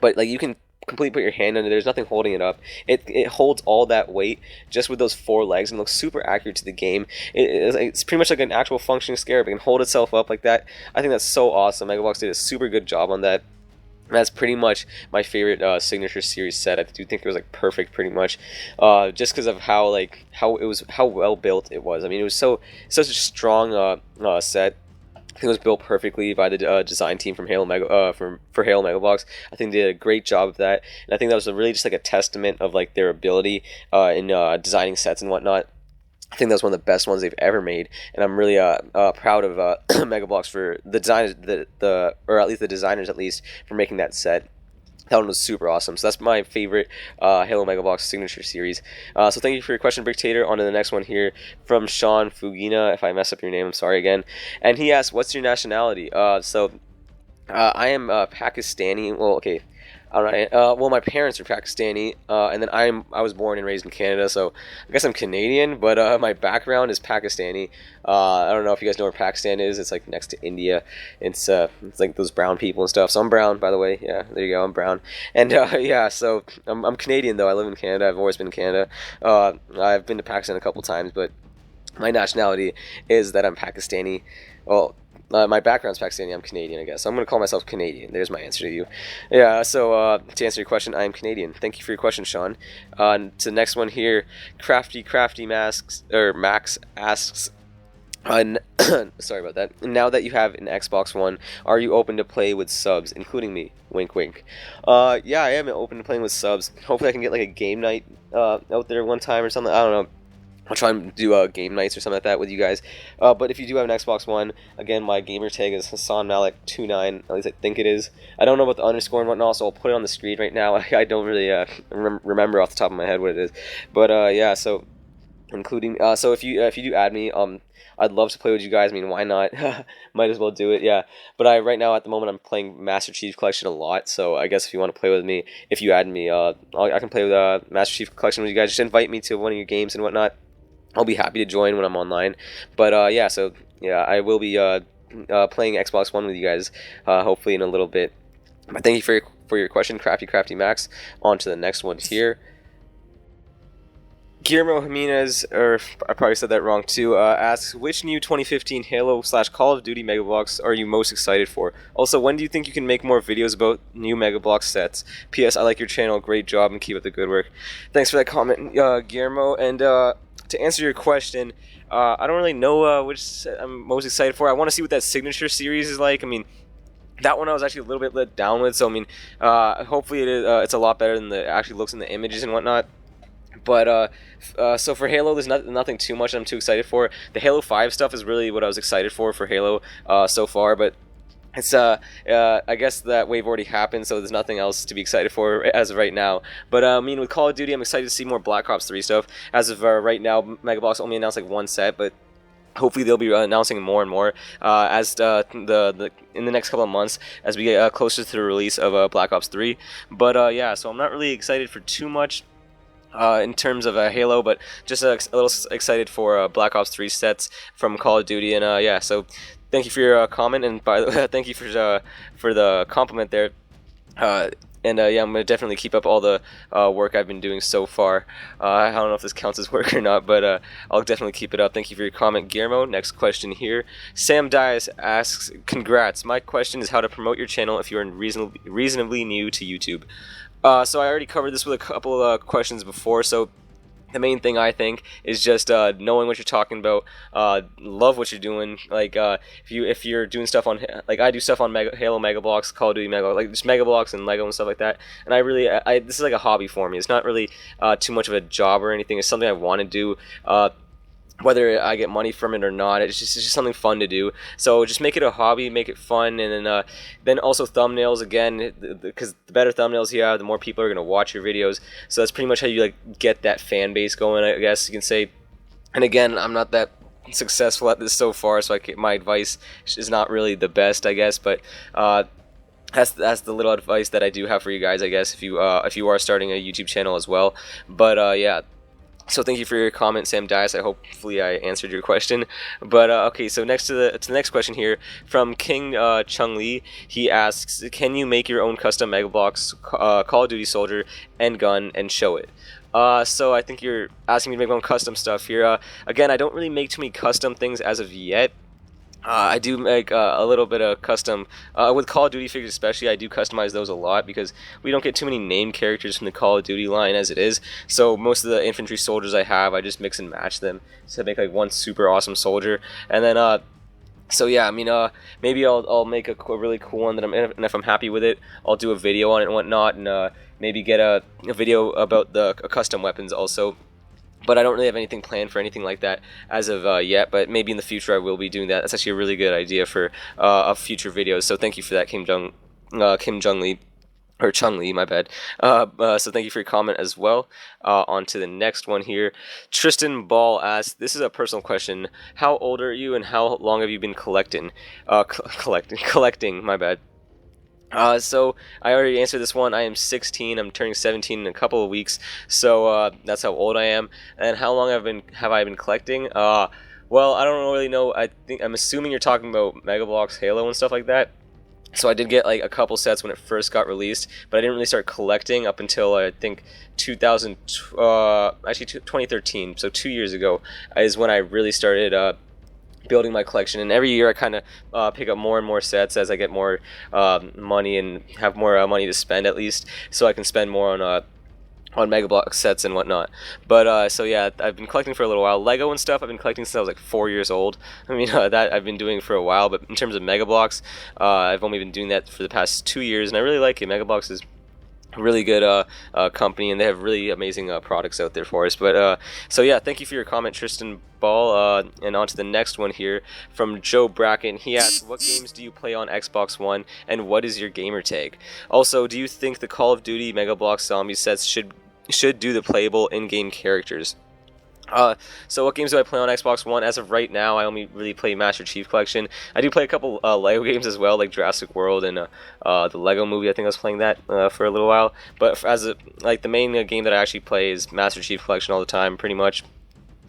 But like, you can completely put your hand under. There's nothing holding it up. It holds all that weight just with those 4 legs, and looks super accurate to the game. It's pretty much like an actual functioning Scarab. It can hold itself up like that. I think that's so awesome. Mega Bloks did a super good job on that. That's pretty much my favorite signature series set. I do think it was like perfect, pretty much, just because of how well built it was. I mean, it was such a strong set. I think it was built perfectly by the design team from Halo Mega for Halo Mega Bloks. I think they did a great job of that, and I think that was really just like a testament of like their ability in designing sets and whatnot. I think that's one of the best ones they've ever made, and I'm really proud of Mega Bloks for the designers, or at least the designers for making that set. That one was super awesome. So that's my favorite Halo Mega Bloks signature series. So thank you for your question, Bricktater. On to the next one here from Sean Fugina. If I mess up your name, I'm sorry again. And he asked, "What's your nationality?" So I am Pakistani. Well, okay. Alright, well, my parents are Pakistani, and then I was born and raised in Canada, so I guess I'm Canadian, but my background is Pakistani. I don't know if you guys know where Pakistan is. It's like next to India. It's like those brown people and stuff. So I'm brown, by the way. Yeah, there you go. I'm brown. And yeah, so I'm Canadian though. I live in Canada. I've always been in Canada. I've been to Pakistan a couple times, but my nationality is that I'm Pakistani. Well, my background's Pakistani. I'm Canadian, I guess. So I'm going to call myself Canadian. There's my answer to you. Yeah, so to answer your question, I am Canadian. Thank you for your question, Sean. To the next one here, Crafty Max asks, sorry about that. Now that you have an Xbox One, are you open to play with subs, including me? Wink, wink. Yeah, I am open to playing with subs. Hopefully I can get like a game night out there one time or something. I don't know. I'll try and do game nights or something like that with you guys. But if you do have an Xbox One, again, my gamer tag is Hasan Malik 29. At least I think it is. I don't know about the underscore and whatnot, so I'll put it on the screen right now. I don't really remember off the top of my head what it is. But yeah, so including so if you do add me, I'd love to play with you guys. I mean, why not? Might as well do it, yeah. But right now, at the moment, I'm playing Master Chief Collection a lot. So I guess if you want to play with me, if you add me, I can play with Master Chief Collection with you guys. Just invite me to one of your games and whatnot. I'll be happy to join when I'm online. But yeah, so yeah, I will be playing Xbox One with you guys hopefully in a little bit. But thank you for your question, Crafty Max. On to the next one here. Guillermo Jimenez, or I probably said that wrong too, asks, which new 2015 Halo/Call of Duty Mega Bloks are you most excited for? Also, when do you think you can make more videos about new Mega Bloks sets? P.S. I like your channel. Great job and keep up the good work. Thanks for that comment, Guillermo. And to answer your question, I don't really know which set I'm most excited for. I want to see what that signature series is like. I mean, that one I was actually a little bit let down with. So I mean, hopefully it's a lot better than it actually looks in the images and whatnot. But so for Halo, there's nothing too much I'm too excited for. The Halo 5 stuff is really what I was excited for Halo so far, but it's I guess that wave already happened, so there's nothing else to be excited for as of right now. But I mean, with Call of Duty, I'm excited to see more Black Ops 3 stuff. As of right now, Megablox only announced like one set, but hopefully they'll be announcing more and more as the in the next couple of months as we get closer to the release of Black Ops 3. But yeah, so I'm not really excited for too much in terms of Halo, but just a little excited for Black Ops 3 sets from Call of Duty, and yeah, so thank you for your comment, and by the way, thank you for the compliment there. And yeah, I'm gonna definitely keep up all the work I've been doing so far. I don't know if this counts as work or not, but I'll definitely keep it up. Thank you for your comment, Guillermo. Next question here. Sam Dias asks, "Congrats. My question is how to promote your channel if you are reasonably new to YouTube." So I already covered this with a couple of questions before. So the main thing I think is just knowing what you're talking about. Love what you're doing. Like if you're doing stuff on, like I do stuff on Halo Mega Bloks, Call of Duty Mega, like just Mega Bloks and Lego and stuff like that. And this is like a hobby for me. It's not really too much of a job or anything. It's something I want to do. Whether I get money from it or not, it's just something fun to do. So just make it a hobby, make it fun, and then also thumbnails again, because the better thumbnails you have, the more people are gonna watch your videos. So that's pretty much how you like get that fan base going, I guess you can say. And again, I'm not that successful at this so far, so my advice is not really the best, I guess. But that's the little advice that I do have for you guys, I guess, if you are starting a YouTube channel as well. But yeah. So thank you for your comment, Sam Dias. Hopefully I answered your question. But okay, so next to the next question here from King Chung Lee. He asks, "Can you make your own custom Mega Bloks Call of Duty soldier and gun and show it?" So I think you're asking me to make my own custom stuff here. Again, I don't really make too many custom things as of yet. I do make a little bit of custom with Call of Duty figures, especially. I do customize those a lot because we don't get too many named characters from the Call of Duty line as it is. So most of the infantry soldiers I have, I just mix and match them to make like one super awesome soldier. And then so yeah, I mean maybe I'll make a really cool one and if I'm happy with it, I'll do a video on it and whatnot, and maybe get a video about the custom weapons also. But I don't really have anything planned for anything like that as of yet, but maybe in the future I will be doing that. That's actually a really good idea for future videos, so thank you for that, Kim Jung Lee, or Chung Lee, my bad. So thank you for your comment as well. On to the next one here. Tristan Ball asks, this is a personal question. How old are you and how long have you been collecting? Collecting, my bad. So I already answered this one. I am 16. I'm turning 17 in a couple of weeks. So that's how old I am. And how long have I been collecting? Well, I don't really know. I'm assuming you're talking about Mega Bloks, Halo, and stuff like that. So I did get like a couple sets when it first got released, but I didn't really start collecting up until I think 2013. So 2 years ago is when I really started building my collection, and every year I kind of pick up more and more sets as I get more money and have more money to spend, at least, so I can spend more on Mega Bloks sets and whatnot. But so yeah, I've been collecting for a little while. Lego and stuff I've been collecting since I was like 4 years old. I mean that I've been doing for a while, but in terms of Mega Bloks, I've only been doing that for the past 2 years, and I really like it. Mega Bloks is really good company, and they have really amazing products out there for us. But so yeah, thank you for your comment, Tristan Ball. And on to the next one here from Joe Bracken. He asks, what games do you play on Xbox One, and what is your gamer tag? Also, do you think the Call of Duty Mega Bloks zombie sets should do the playable in-game characters? So what games do I play on Xbox One? As of right now, I only really play Master Chief Collection. I do play a couple Lego games as well, like Jurassic World and the Lego Movie. I think I was playing that for a little while. But like the main game that I actually play is Master Chief Collection all the time, pretty much.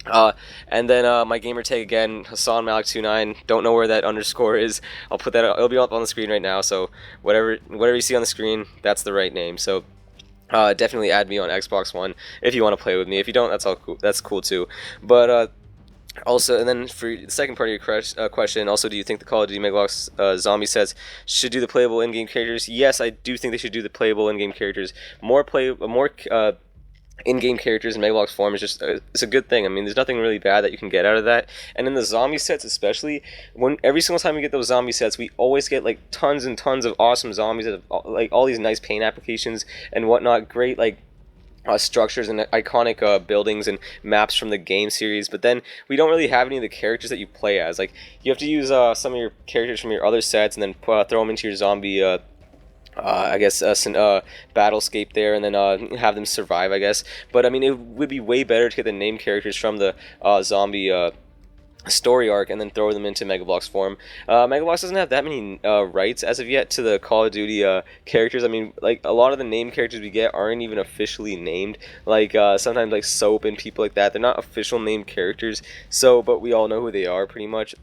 And then my gamer tag again, Hasan Malik 29. Don't know where that underscore is. I'll put that. It'll be up on the screen right now. So whatever you see on the screen, that's the right name. So definitely add me on Xbox One if you want to play with me. If you don't, that's all cool. That's cool too. But also, and then for the second part of your question, also, do you think the Call of Duty Mega Bloks zombie sets should do the playable in-game characters? Yes, I do think they should do the playable in-game characters. More in-game characters in Mega Bloks form is just it's a good thing. I mean, there's nothing really bad that you can get out of that. And in the zombie sets, especially, when every single time we get those zombie sets, we always get like tons and tons of awesome zombies that have like all these nice paint applications and whatnot. Great, like structures and iconic buildings and maps from the game series, but then we don't really have any of the characters that you play as. Like, you have to use some of your characters from your other sets and then throw them into your zombie I guess battlescape there, and then have them survive, I guess. But I mean, it would be way better to get the name characters from the zombie story arc and then throw them into Megablox form. Megablox doesn't have that many rights as of yet to the Call of Duty characters. I mean, like, a lot of the name characters we get aren't even officially named. Like, sometimes like Soap and people like that, they're not official named characters. So, but we all know who they are pretty much.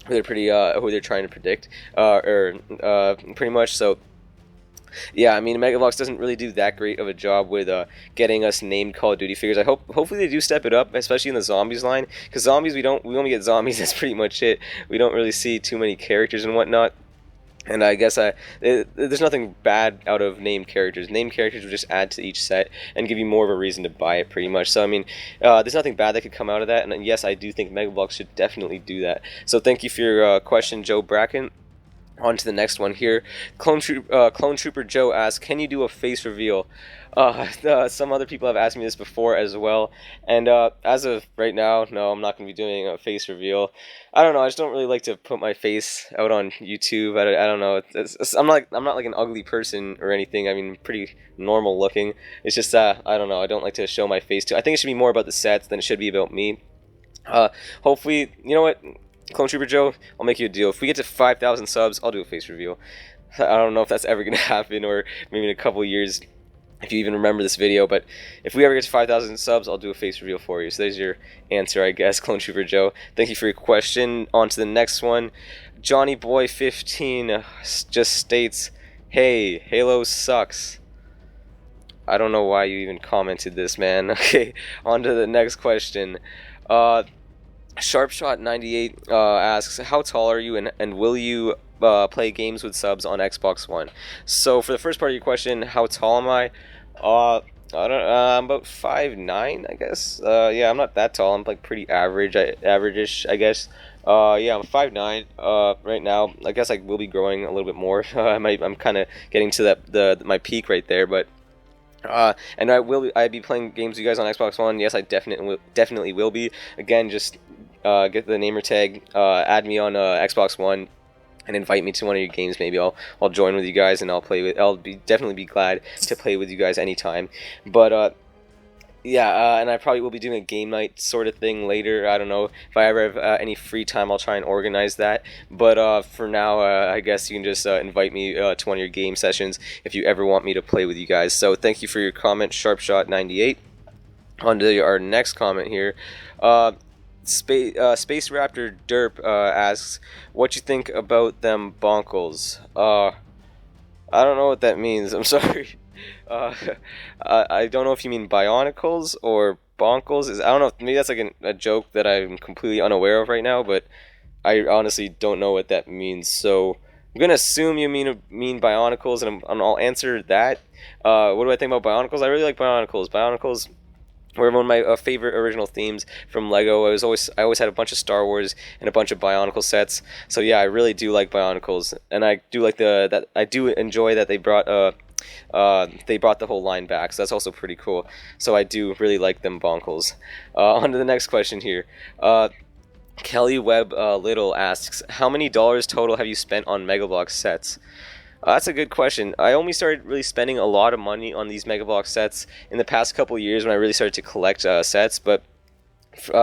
They're pretty who they're trying to predict, pretty much. So yeah, I mean, Megavox doesn't really do that great of a job with getting us named Call of Duty figures. Hopefully they do step it up, especially in the zombies line, because zombies we only get zombies. That's pretty much it. We don't really see too many characters and whatnot. And I guess there's nothing bad out of named characters. Named characters would just add to each set and give you more of a reason to buy it, pretty much. So I mean, there's nothing bad that could come out of that. And yes, I do think Megavox should definitely do that. So thank you for your question, Joe Bracken. On to the next one here. Clone Trooper Joe asks, can you do a face reveal? Some other people have asked me this before as well, and as of right now, no, I'm not going to be doing a face reveal. I don't know, I just don't really like to put my face out on YouTube. I don't know. I'm not like an ugly person or anything. I mean, pretty normal looking. It's just I don't know. I don't like to show my face too. I think it should be more about the sets than it should be about me. Hopefully, you know what? Clone Trooper Joe, I'll make you a deal. If we get to 5,000 subs, I'll do a face reveal. I don't know if that's ever going to happen, or maybe in a couple years, if you even remember this video, but if we ever get to 5,000 subs, I'll do a face reveal for you. So there's your answer, I guess, Clone Trooper Joe. Thank you for your question. On to the next one. Johnny Boy 15 just states, hey, Halo sucks. I don't know why you even commented this, man. Okay, on to the next question. Sharpshot98 asks, how tall are you, and will you play games with subs on Xbox One? So for the first part of your question, how tall am I? I don't. I'm about 5'9", I guess. Yeah, I'm not that tall. I'm like pretty average-ish, I guess. Yeah, I'm 5'9". Right now, I guess I will be growing a little bit more. I'm kind of getting to my peak right there, but. And I'd be playing games with you guys on Xbox One. Yes, I definitely will be. Again, just get the namer tag, add me on Xbox One, and invite me to one of your games. Maybe I'll join with you guys, and I'll definitely be glad to play with you guys anytime. But yeah, and I probably will be doing a game night sort of thing later. I don't know if I ever have any free time. I'll try and organize that. But for now, I guess you can just invite me to one of your game sessions if you ever want me to play with you guys. So thank you for your comment, Sharpshot98. On to our next comment here. Space Raptor Derp asks, what you think about them bonkles? I don't know what that means. I'm sorry. I don't know if you mean Bionicles or Bonkles. I don't know. Maybe that's like a joke that I'm completely unaware of right now, but I honestly don't know what that means. So I'm gonna assume you mean Bionicles, and I'll answer that. What do I think about Bionicles? I really like Bionicles. Bionicles were one of my favorite original themes from Lego. I always had a bunch of Star Wars and a bunch of Bionicle sets. So yeah, I really do like Bionicles, and I do like I do enjoy that they brought the whole line back, so that's also pretty cool. So I do really like them bonkles. On to the next question here. Kelly Webb Little asks, how many dollars total have you spent on Megablox sets? That's a good question. I only started really spending a lot of money on these Megablox sets in the past couple of years when I really started to collect sets, but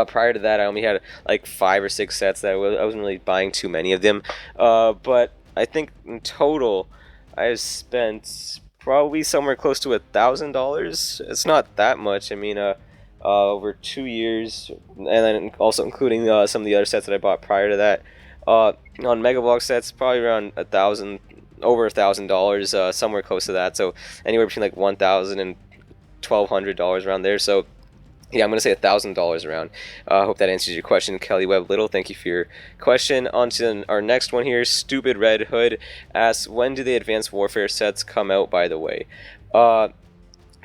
prior to that I only had like 5 or 6 sets that I wasn't really buying too many of them. But I think in total I've spent probably somewhere close to $1,000. It's not that much. I mean, over 2 years, and then also including some of the other sets that I bought prior to that. On Megablox sets, probably around over $1,000, somewhere close to that. So anywhere between like $1,000 and $1,200 around there. So yeah, I'm gonna say $1,000 around. I hope that answers your question, Kelly Webb Little. Thank you for your question. On to our next one here. Stupid Red Hood asks, when do the Advanced Warfare sets come out, by the way?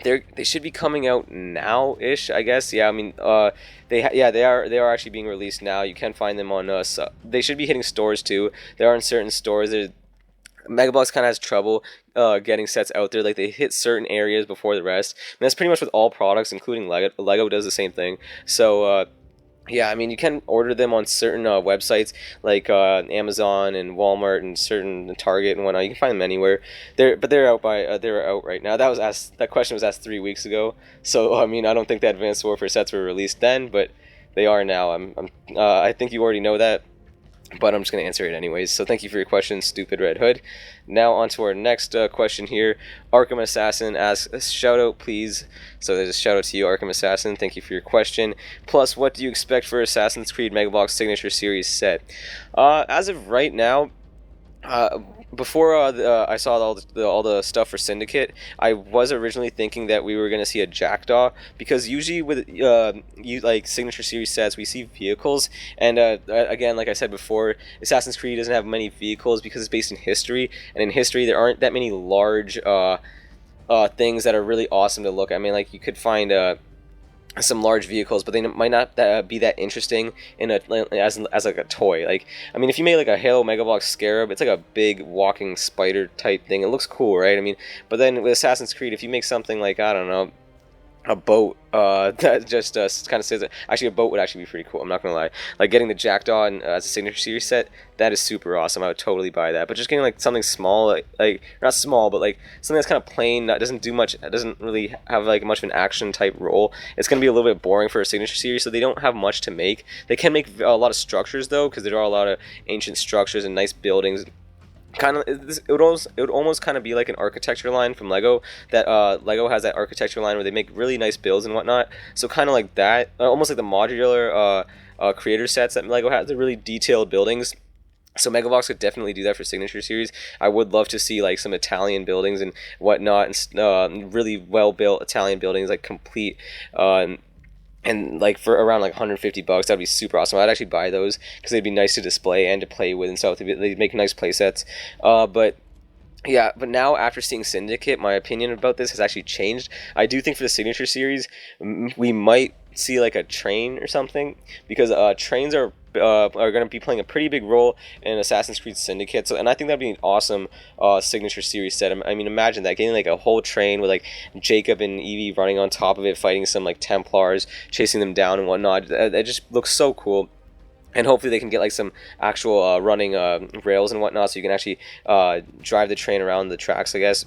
They should be coming out now-ish, I guess. Yeah, I mean, they are actually being released now. You can find them on they should be hitting stores too. They are in certain stores. Megablox kind of has trouble getting sets out there. Like they hit certain areas before the rest. And that's pretty much with all products, including Lego. Lego does the same thing. So yeah, I mean, you can order them on certain websites like Amazon and Walmart and certain Target and whatnot. You can find them anywhere. They're out they're out right now. That question was asked 3 weeks ago. So I mean, I don't think the Advanced Warfare sets were released then, but they are now. I think you already know that, but I'm just going to answer it anyways. So thank you for your question, Stupid Red Hood. Now on to our next question here. Arkham Assassin asks, shout out please. So there's a shout out to you, Arkham Assassin. Thank you for your question. Plus, what do you expect for Assassin's Creed Megabox Signature Series set? As of right now, before I saw all the stuff for Syndicate, I was originally thinking that we were going to see a Jackdaw, because usually with like Signature Series sets, we see vehicles, and again, like I said before, Assassin's Creed doesn't have many vehicles because it's based in history, and in history there aren't that many large things that are really awesome to look at. I mean, like you could find some large vehicles, but they might not be that interesting in as like a toy. Like, I mean, if you made like a Halo Megabox Scarab, it's like a big walking spider type thing. It looks cool, right? I mean, but then with Assassin's Creed, if you make something like, I don't know, a boat that just kind of says it. Actually, a boat would actually be pretty cool. I'm not gonna lie. Like getting the Jackdaw as a Signature Series set, that is super awesome. I would totally buy that. But just getting like something small, like not small, but like something that's kind of plain, that doesn't do much, doesn't really have like much of an action type role. It's gonna be a little bit boring for a Signature Series, so they don't have much to make. They can make a lot of structures though, because there are a lot of ancient structures and nice buildings. Kind of, it would almost kind of be like an architecture line from Lego. That Lego has that architecture line where they make really nice builds and whatnot. So kind of like that, almost like the modular creator sets that Lego has. They're really detailed buildings. So Megabox could definitely do that for Signature Series. I would love to see like some Italian buildings and whatnot, and really well built Italian buildings, like complete. And like for around like $150, that'd be super awesome. I'd actually buy those because they'd be nice to display and to play with and stuff. They'd make nice play sets. But yeah, but now after seeing Syndicate, my opinion about this has actually changed. I do think for the Signature Series, we might see like a train or something, because trains are going to be playing a pretty big role in Assassin's Creed Syndicate. So, and I think that'd be an awesome Signature Series set. I mean, imagine that, getting like a whole train with like Jacob and Evie running on top of it, fighting some like Templars, chasing them down and whatnot. It just looks so cool. And hopefully they can get like some actual running rails and whatnot, so you can actually drive the train around the tracks, I guess.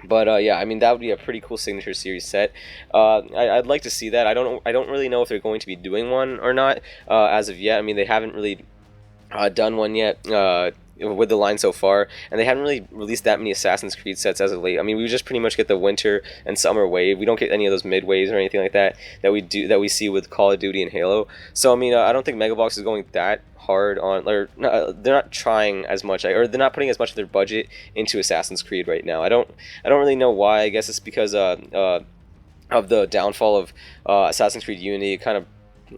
But yeah, I mean, that would be a pretty cool Signature Series set. I'd like to see that. I don't really know if they're going to be doing one or not as of yet. I mean, they haven't really done one yet with the line so far, and they haven't really released that many Assassin's Creed sets as of late. I mean, we just pretty much get the winter and summer wave. We don't get any of those mid waves or anything like that that we see with Call of Duty and Halo. So I mean, I don't think Megabox is going that hard on, or they're not trying as much, or they're not putting as much of their budget into Assassin's Creed right now. I don't really know why. I guess it's because of the downfall of Assassin's Creed Unity. Kind of,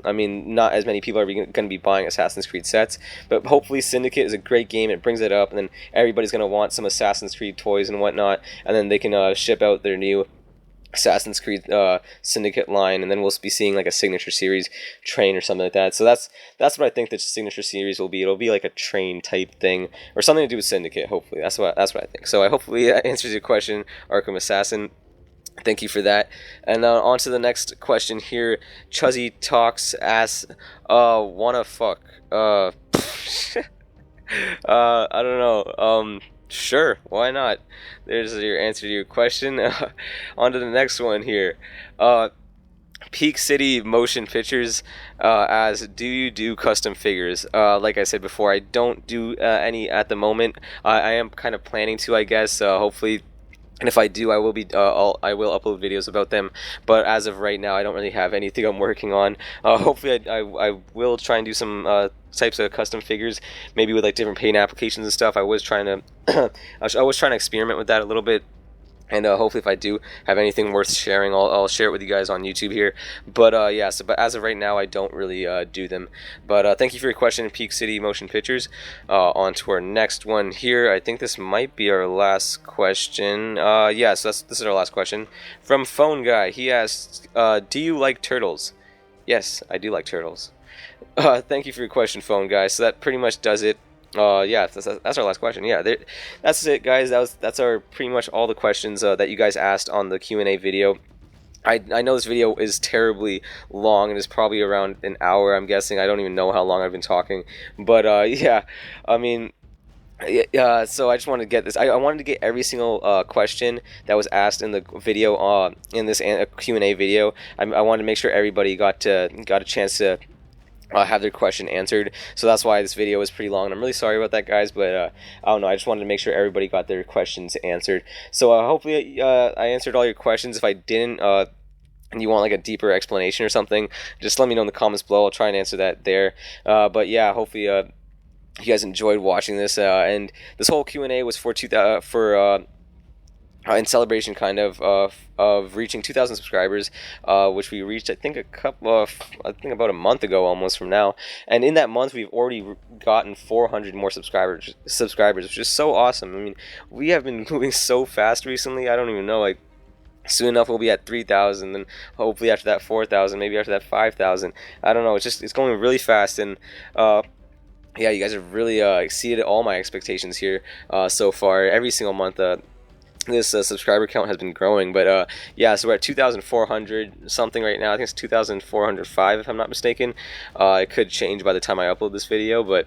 I mean, not as many people are going to be buying Assassin's Creed sets, but hopefully Syndicate is a great game. It brings it up, and then everybody's going to want some Assassin's Creed toys and whatnot, and then they can ship out their new Assassin's Creed Syndicate line, and then we'll be seeing like a Signature Series train or something like that. So that's what I think the Signature Series will be. It'll be like a train type thing, or something to do with Syndicate. Hopefully, that's what I think. So I hopefully that answers your question, Arkham Assassin. Thank you for that. And on to the next question here. Chuzzy Talks asks, wanna fuck? I don't know. Sure, why not? There's your answer to your question. On to the next one here. Peak City Motion Pictures as, do you do custom figures? Like I said before, I don't do any at the moment. I am kind of planning to, I guess. Hopefully. And if I do, I will upload videos about them. But as of right now, I don't really have anything I'm working on. Hopefully, I will try and do some types of custom figures, maybe with like different paint applications and stuff. I was trying to experiment with that a little bit. And hopefully if I do have anything worth sharing, I'll share it with you guys on YouTube here. But yeah, but as of right now, I don't really do them. But thank you for your question, Peak City Motion Pictures. On to our next one here. I think this might be our last question. Yeah, so this is our last question. From Phone Guy, he asks, do you like turtles? Yes, I do like turtles. Thank you for your question, Phone Guy. So that pretty much does it Yeah, that's our last question. Yeah, that's it, guys. That's our pretty much all the questions that you guys asked on the Q&A video. I know this video is terribly long and is probably around an hour, I'm guessing. I don't even know how long I've been talking, but yeah, I mean, yeah, so I just wanted to get this. I wanted to get every single question that was asked in the video, in this Q&A video. I wanted to make sure everybody got a chance to have their question answered. So that's why this video is pretty long. And I'm really sorry about that, guys, but I don't know. I just wanted to make sure everybody got their questions answered. So hopefully I answered all your questions. If I didn't, and you want like a deeper explanation or something, just let me know in the comments below. I'll try and answer that there. But yeah, hopefully you guys enjoyed watching this. And this whole Q&A was for in celebration kind of reaching 2,000 subscribers, which we reached I think about a month ago almost from now. And in that month we've already gotten 400 more subscribers, which is so awesome. I mean, we have been moving so fast recently. I don't even know, like, soon enough we'll be at 3,000, and hopefully after that 4,000, maybe after that 5,000. I don't know, it's going really fast. And yeah, you guys have really exceeded all my expectations here so far. Every single month this subscriber count has been growing. But yeah, so we're at 2,400 something right now. I think it's 2,405 if I'm not mistaken. It could change by the time I upload this video, but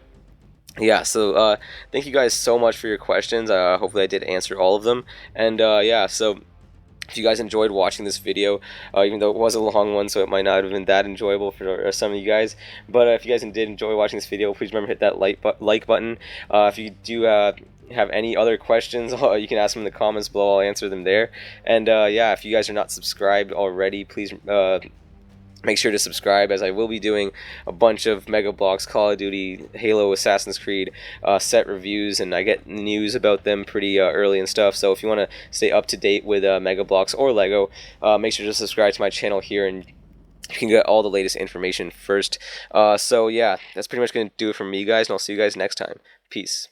yeah, so thank you guys so much for your questions. Hopefully I did answer all of them. And yeah, so if you guys enjoyed watching this video, even though it was a long one, so it might not have been that enjoyable for some of you guys, but if you guys did enjoy watching this video, please remember to hit that like button. If you do have any other questions, you can ask them in the comments below. I'll answer them there. And yeah, if you guys are not subscribed already, please make sure to subscribe, as I will be doing a bunch of Mega Bloks, Call of Duty, Halo, Assassin's Creed set reviews, and I get news about them pretty early and stuff. So if you want to stay up to date with Mega Bloks or Lego, make sure to subscribe to my channel here, and you can get all the latest information first. So yeah, that's pretty much going to do it from me, guys, and I'll see you guys next time. Peace.